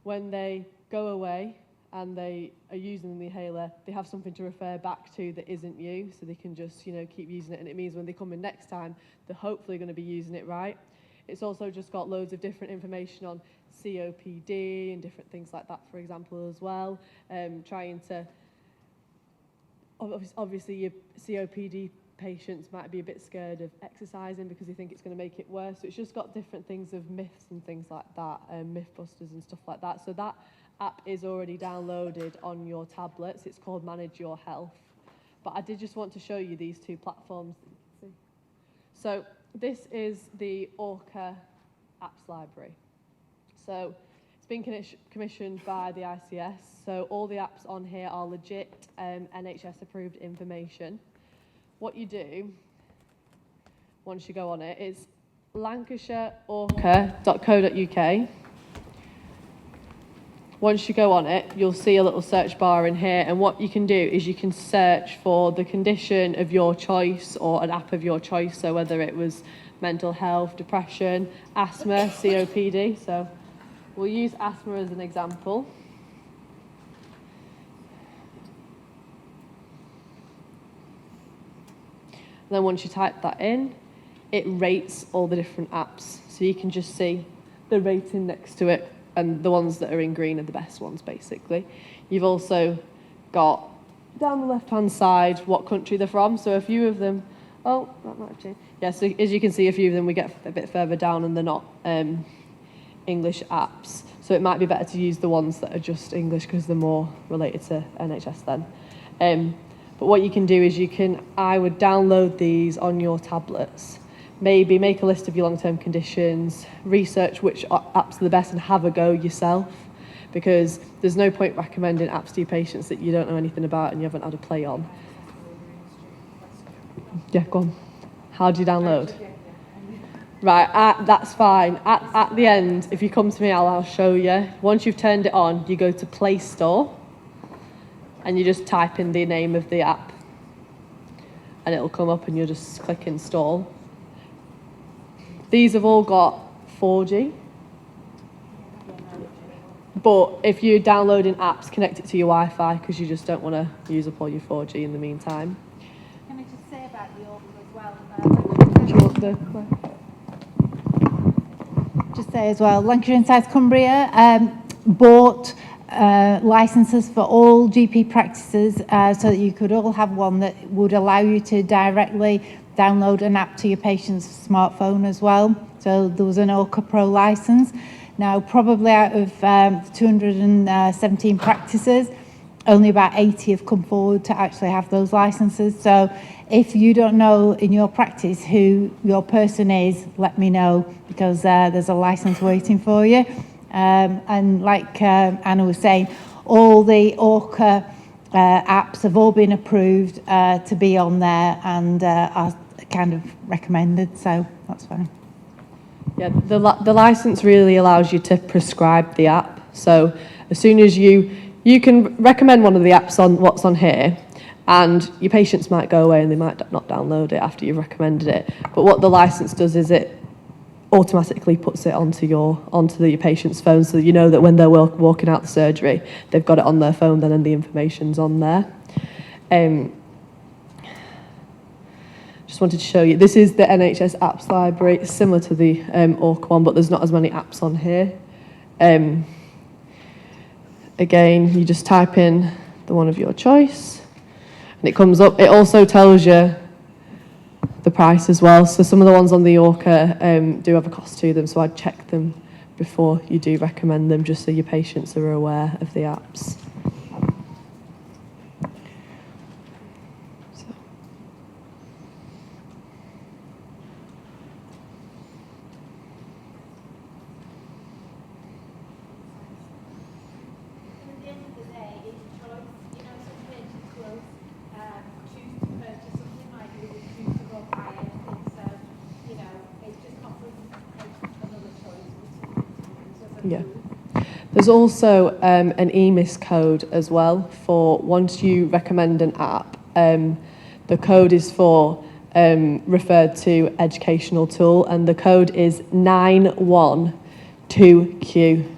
when they go away and they are using the inhaler, they have something to refer back to that isn't you, so they can just, keep using it. And it means when they come in next time, they're hopefully going to be using it right. It's also just got loads of different information on COPD and different things like that, for example, as well. Trying to, obviously your COPD patients might be a bit scared of exercising because they think it's going to make it worse. So it's just got different things of myths and things like that, myth busters and stuff like that. So that app is already downloaded on your tablets. It's called Manage Your Health. But I did just want to show you these two platforms. So this is the Orca apps library. So it's been commissioned by the ICS. So all the apps on here are legit NHS approved information. What you do once you go on it is lancashireorca.co.uk. Once you go on it, you'll see a little search bar in here, and what you can do is you can search for the condition of your choice or an app of your choice, so whether it was mental health, depression, asthma, COPD. So we'll use asthma as an example. And then once you type that in, it rates all the different apps. So you can just see the rating next to it, and the ones that are in green are the best ones, basically. You've also got, down the left-hand side, what country they're from. So a few of them, that might have changed. Yeah, so as you can see, a few of them we get a bit further down and they're not English apps. So it might be better to use the ones that are just English because they're more related to NHS then. But what you can do is I would download these on your tablets, maybe make a list of your long-term conditions, research which apps are the best and have a go yourself, because there's no point recommending apps to your patients that you don't know anything about and you haven't had a play on. Yeah, go on. How do you download? Right, that's fine. At the end, if you come to me, I'll show you. Once you've turned it on, you go to Play Store and you just type in the name of the app and it'll come up and you'll just click install. These have all got 4G, but if you're downloading apps, connect it to your Wi-Fi because you just don't want to use up all your 4G in the meantime.
Can I just say about the Orca as well? Just say as well, Lancashire and South Cumbria bought licenses for all GP practices so that you could all have one that would allow you to directly download an app to your patient's smartphone as well. So there was an Orca Pro license. Now, probably out of 217 practices, only about 80 have come forward to actually have those licenses. So if you don't know in your practice who your person is, let me know, because there's a license waiting for you. And like Anna was saying, all the Orca apps have all been approved to be on there and are kind of recommended, so that's fine.
Yeah, the license really allows you to prescribe the app. So as soon as you can recommend one of the apps on what's on here, and your patients might go away and they might not download it after you've recommended it. But what the license does is it automatically puts it onto your patient's phone, so you know that when they're walking out the surgery, they've got it on their phone then and the information's on there. Just wanted to show you, this is the NHS apps library. It's similar to the Orca one, but there's not as many apps on here. Again, you just type in the one of your choice and it comes up. It also tells you the price as well. So some of the ones on the Orca do have a cost to them, so I'd check them before you do recommend them, just so your patients are aware of the apps. Yeah. There's also an EMIS code as well for once you recommend an app. The code is for referred to educational tool, and the code is 912Q.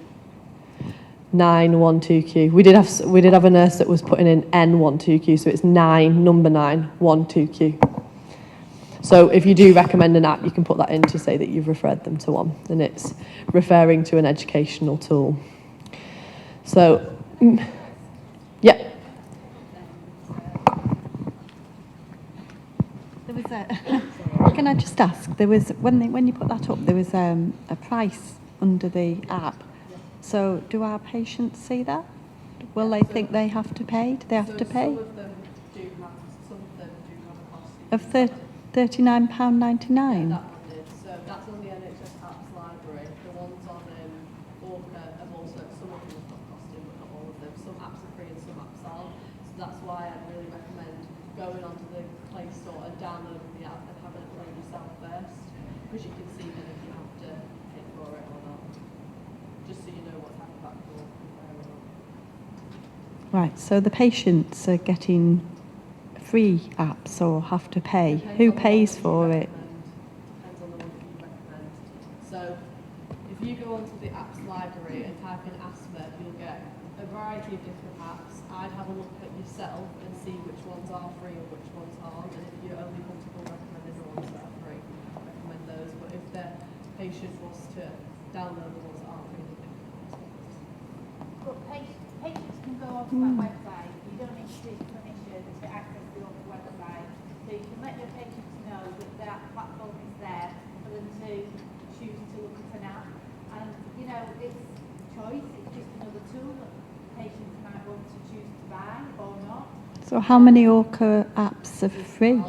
912Q. We did have a nurse that was putting in N12Q, so it's 912Q. So if you do recommend an app, you can put that in to say that you've referred them to one, and it's referring to an educational tool. So, yeah.
There was can I just ask? There was when you put that up, there was a price under the app. So do our patients see that? Will they think they have to pay? Do they have to pay?
Some of them do have, some of them do have a cost.
Of £39.99.
Yeah, so that's on the NHS apps library. The ones on Orca have also, some of them have got costing, but not all of them. Some apps are free and some apps aren't. So that's why I'd really recommend going onto the Play Store and downloading the app and having it play yourself first, because you can see then if you have to pay for it or not. Just so you know what type of app you're preparing on.
Right, so the patients are getting free apps or have to pay? Who pays for it?
Depends on the one that you recommend. So if you go onto the apps library and type in asthma, you'll get a variety of different apps. I'd have a look at yourself and see which ones are free and which ones aren't, and if you're only comfortable recommending the ones that are free, recommend those. But if the patient was to download the ones that aren't free, then
But patients can go onto that website. You don't need to seek permission to access the website. So you can let your patients know that that platform is there for them to choose to look at an app. And, you know, it's choice. It's just another tool that patients might want to choose to buy or not.
So how many Orca apps are free?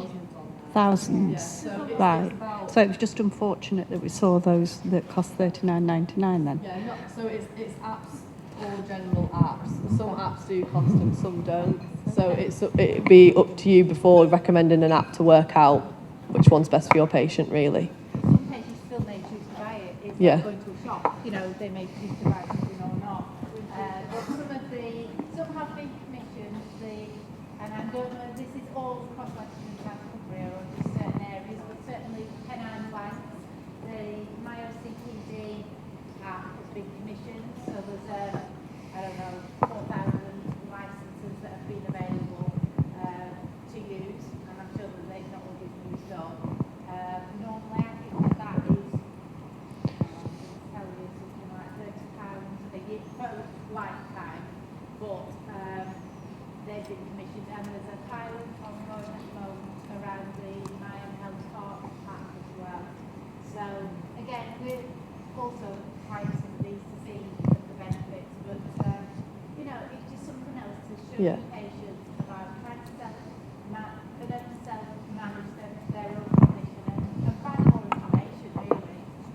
Thousands.
Yeah, so it's
Right.
about-
So it was just unfortunate that we saw those that cost £39.99 then.
Yeah, so it's apps, all general apps. Some apps do cost and some don't. So it'd be up to you before recommending an app to work out which one's best for your patient, really.
Some patients still may choose to buy it. It's
Yeah.
like going to a shop. You know, they may choose to buy something or not. But some have been commissioned. And I don't know if this is all across Western and South Cumbria or just certain areas, but certainly Pennine Bank, the MyOCPD app has been commissioned. So there's, 4,000 licenses that have been available to use, and I'm sure that they've not all been used up. Normally, I think that is, tell you something like £30 a year per lifetime, but they've been commissioned, and there's a pilot ongoing at the moment around the My Own Health Park app as well. So again, we're also trying some of these to see the benefits, but you know, it's just something else to show
Yeah.
the patients about trying to for them to self-manage their own condition and find more information. Really,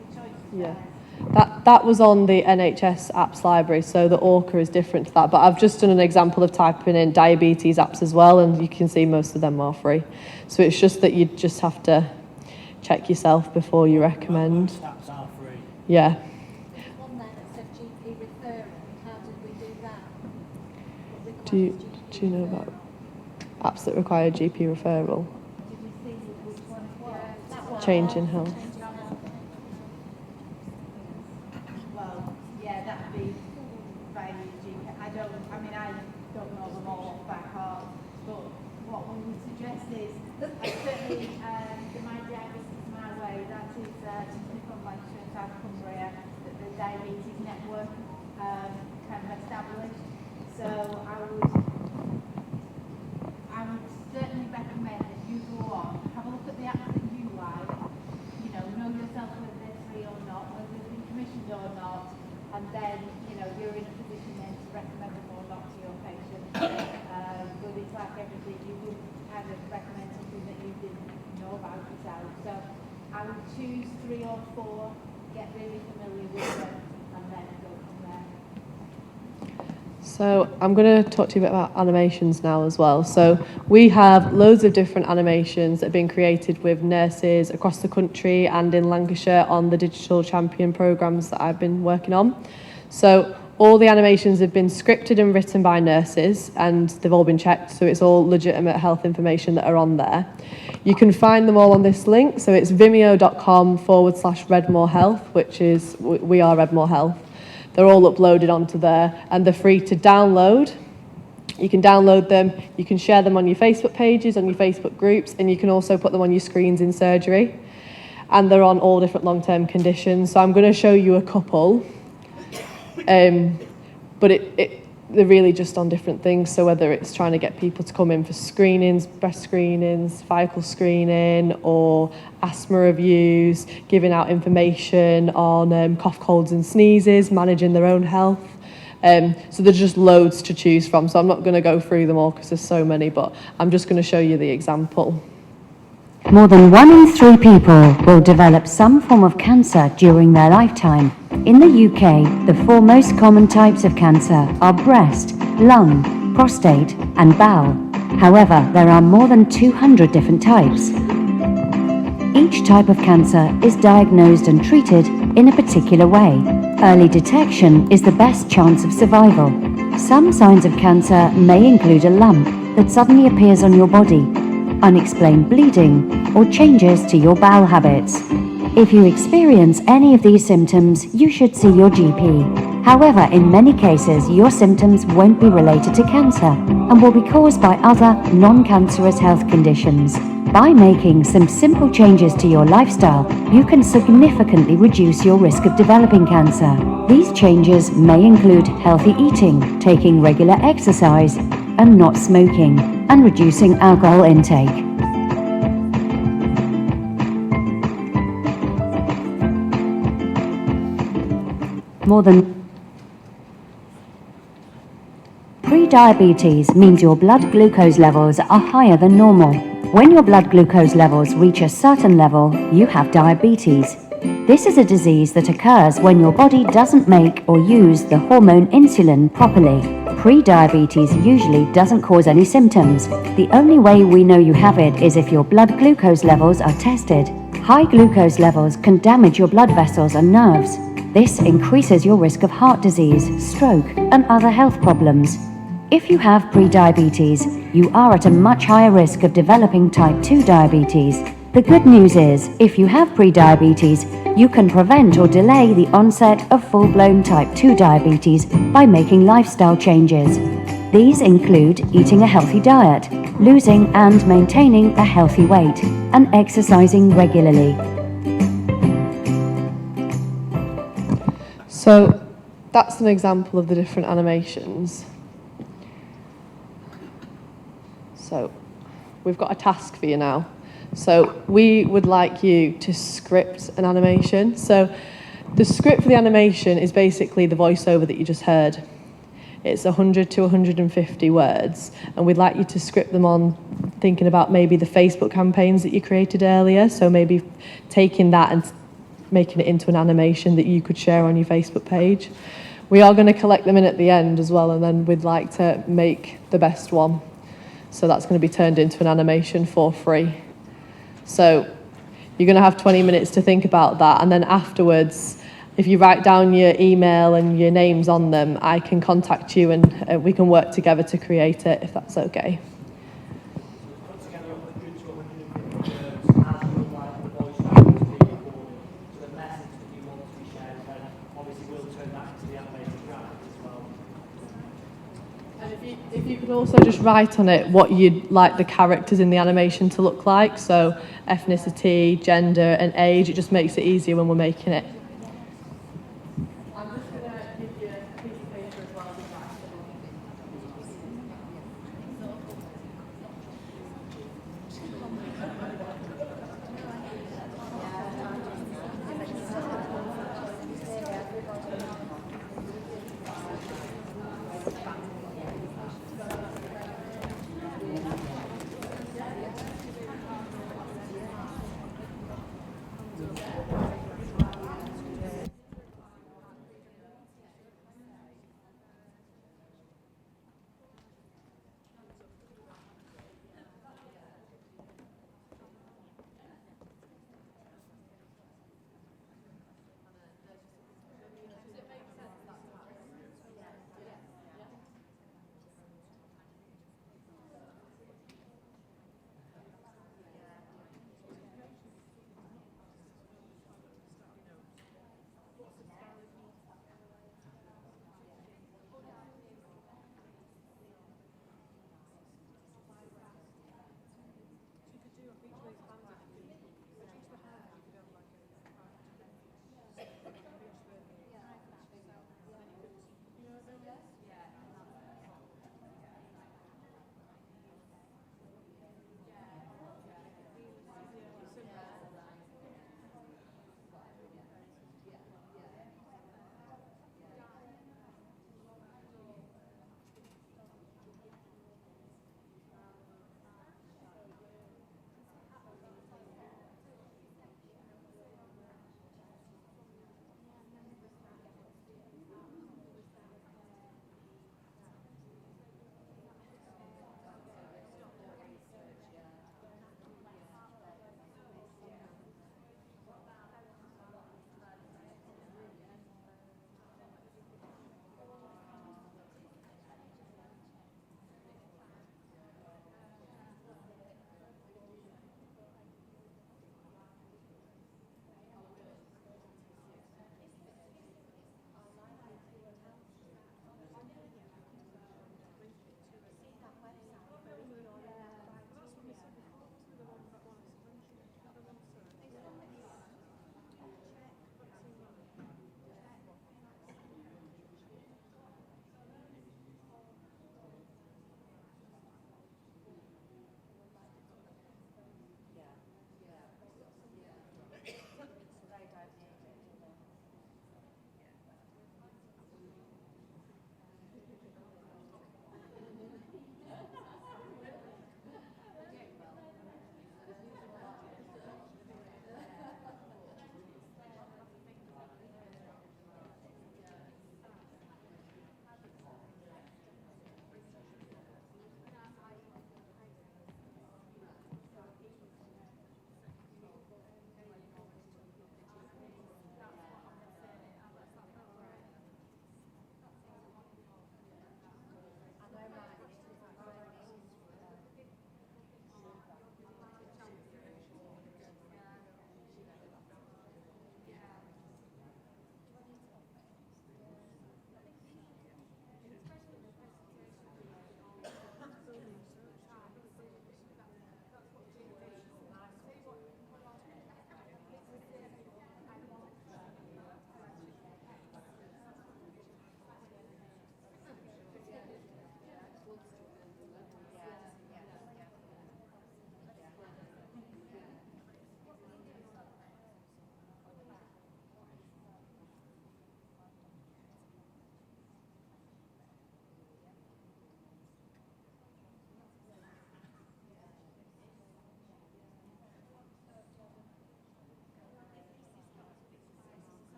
the choice is
Yeah.
theirs.
That was on the NHS apps library, so the Orca is different to that. But I've just done an example of typing in diabetes apps as well, and you can see most of them are free. So it's just that you just have to check yourself before you recommend.
Apps are free.
Yeah.
There's one there that said GP referral. How did we do that? What
Do you,
requires GP
do you know
referral?
about apps that require GP referral?
Did we see which one it was? That one.
Change in health.
Well, yeah, that'd be by GP. I don't know them all off by heart, but what we would suggest is, certainly the My Diabetes My Way, that is something from Lancashire and South Cumbria that the Diabetes Network kind of established. So I would certainly recommend that you go on, have a look at the apps that you like, know yourself whether they're free or not, whether they've been commissioned or not, and then, you're in a position then to recommend them or not to your patient. But it's like everything, you would kind of recommend something that you didn't know about yourself. So I would choose 3 or 4, get really familiar with them, and then go from there.
So I'm going to talk to you a bit about animations now as well. So we have loads of different animations that have been created with nurses across the country and in Lancashire on the Digital Champion programmes that I've been working on. So all the animations have been scripted and written by nurses, and they've all been checked, so it's all legitimate health information that are on there. You can find them all on this link, so it's vimeo.com/Redmore Health, which is, we are Redmore Health. They're all uploaded onto there, and they're free to download. You can download them, you can share them on your Facebook pages, on your Facebook groups, and you can also put them on your screens in surgery. And they're on all different long-term conditions. So I'm going to show you a couple. But they're really just on different things. So whether it's trying to get people to come in for screenings, breast screenings, cervical screening, or asthma reviews, giving out information on cough, colds and sneezes, managing their own health. So there's just loads to choose from. So I'm not going to go through them all because there's so many, but I'm just going to show you the example.
More than 1 in 3 people will develop some form of cancer during their lifetime. In the UK, the 4 most common types of cancer are breast, lung, prostate, and bowel. However, there are more than 200 different types. Each type of cancer is diagnosed and treated in a particular way. Early detection is the best chance of survival. Some signs of cancer may include a lump that suddenly appears on your body, unexplained bleeding, or changes to your bowel habits. If you experience any of these symptoms, you should see your GP. However, in many cases, your symptoms won't be related to cancer and will be caused by other non-cancerous health conditions. By making some simple changes to your lifestyle, you can significantly reduce your risk of developing cancer. These changes may include healthy eating, taking regular exercise, and not smoking, and reducing alcohol intake. Pre-diabetes means your blood glucose levels are higher than normal. When your blood glucose levels reach a certain level, you have diabetes. This is a disease that occurs when your body doesn't make or use the hormone insulin properly. Pre-diabetes usually doesn't cause any symptoms. The only way we know you have it is if your blood glucose levels are tested. High glucose levels can damage your blood vessels and nerves. This increases your risk of heart disease, stroke, and other health problems. If you have pre-diabetes, you are at a much higher risk of developing type 2 diabetes. The good news is, if you have pre-diabetes, you can prevent or delay the onset of full-blown type 2 diabetes by making lifestyle changes. These include eating a healthy diet, losing and maintaining a healthy weight, and exercising regularly.
So that's an example of the different animations. So we've got a task for you now. So we would like you to script an animation. So the script for the animation is basically the voiceover that you just heard. It's 100 to 150 words, and we'd like you to script them on thinking about maybe the Facebook campaigns that you created earlier. So maybe taking that and making it into an animation that you could share on your Facebook page. We are going to collect them in at the end as well, and then we'd like to make the best one. So that's going to be turned into an animation for free. So you're going to have 20 minutes to think about that, and then afterwards, if you write down your email and your names on them, I can contact you and we can work together to create it, if that's okay. If you could also just write on it what you'd like the characters in the animation to look like, so ethnicity, gender and age, it just makes it easier when we're making it. I'm just going to give you a piece of paper as well to write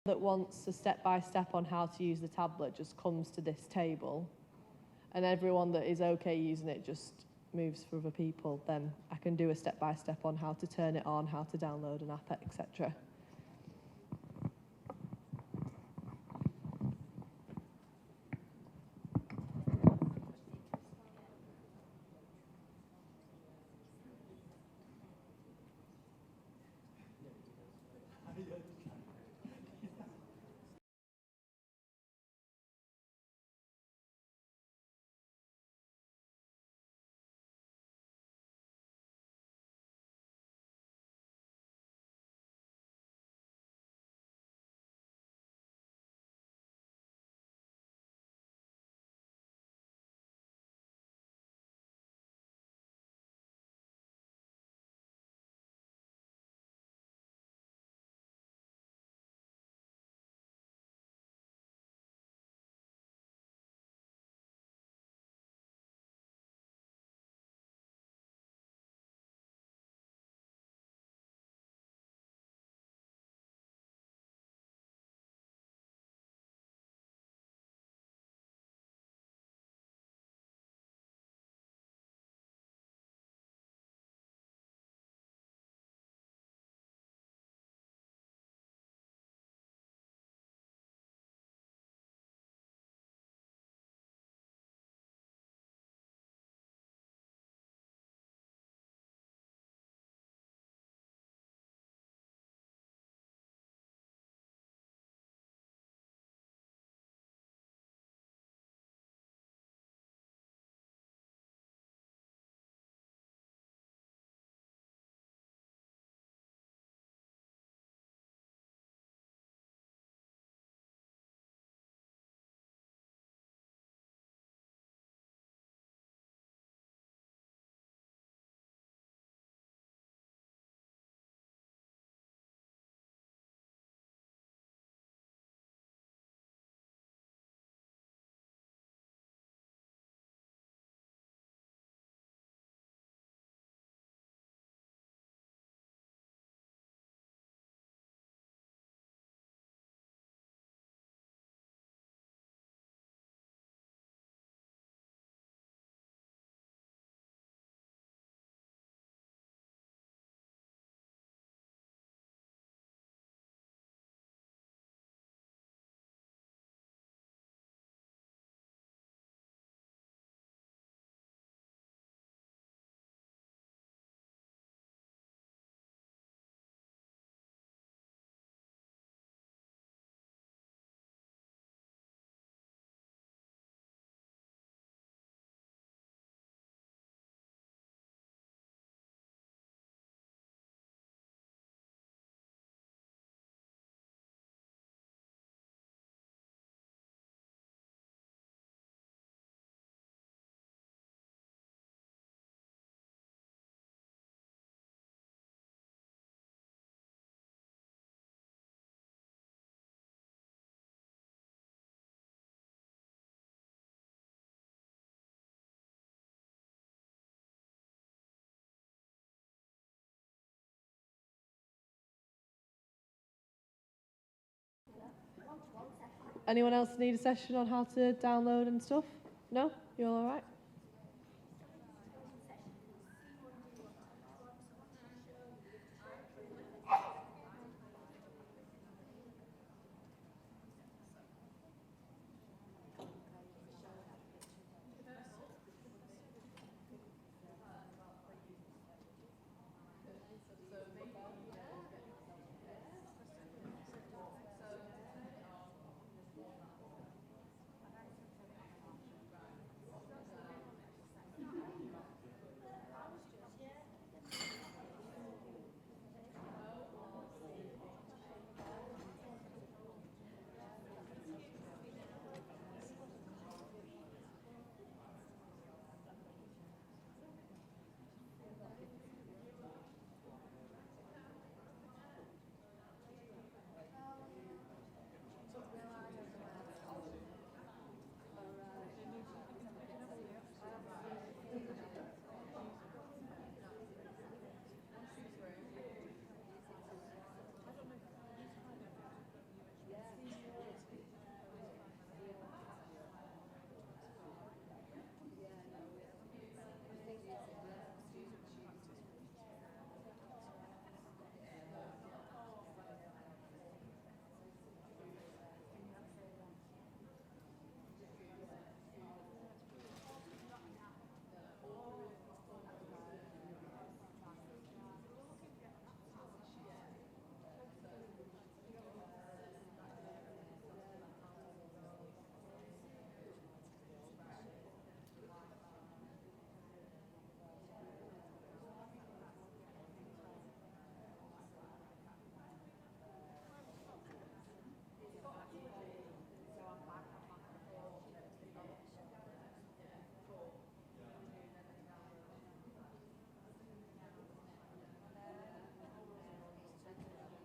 that wants a step-by-step on how to use the tablet just comes to this table, and everyone that is okay using it just moves for other people, then I can do a step-by-step on how to turn it on, how to download an app, etc. Anyone else need a session on how to download and stuff? No? You all right?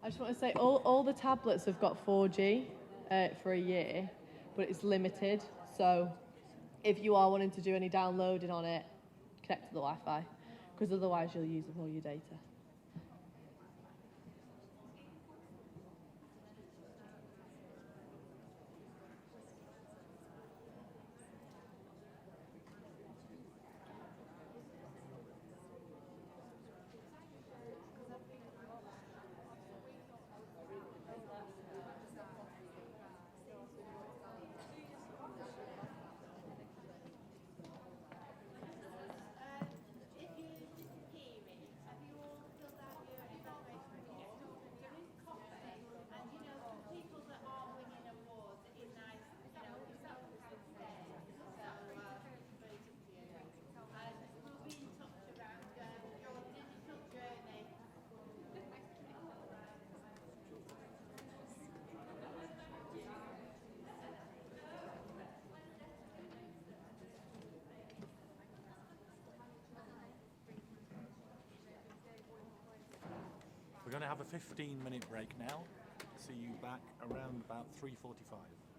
I just want to say all the tablets have got 4G for a year, but it's limited. So if you are wanting to do any downloading on it, connect to the Wi-Fi, because otherwise you'll use up all your data.
We're going to have a 15-minute break now. See you back around about 3:45.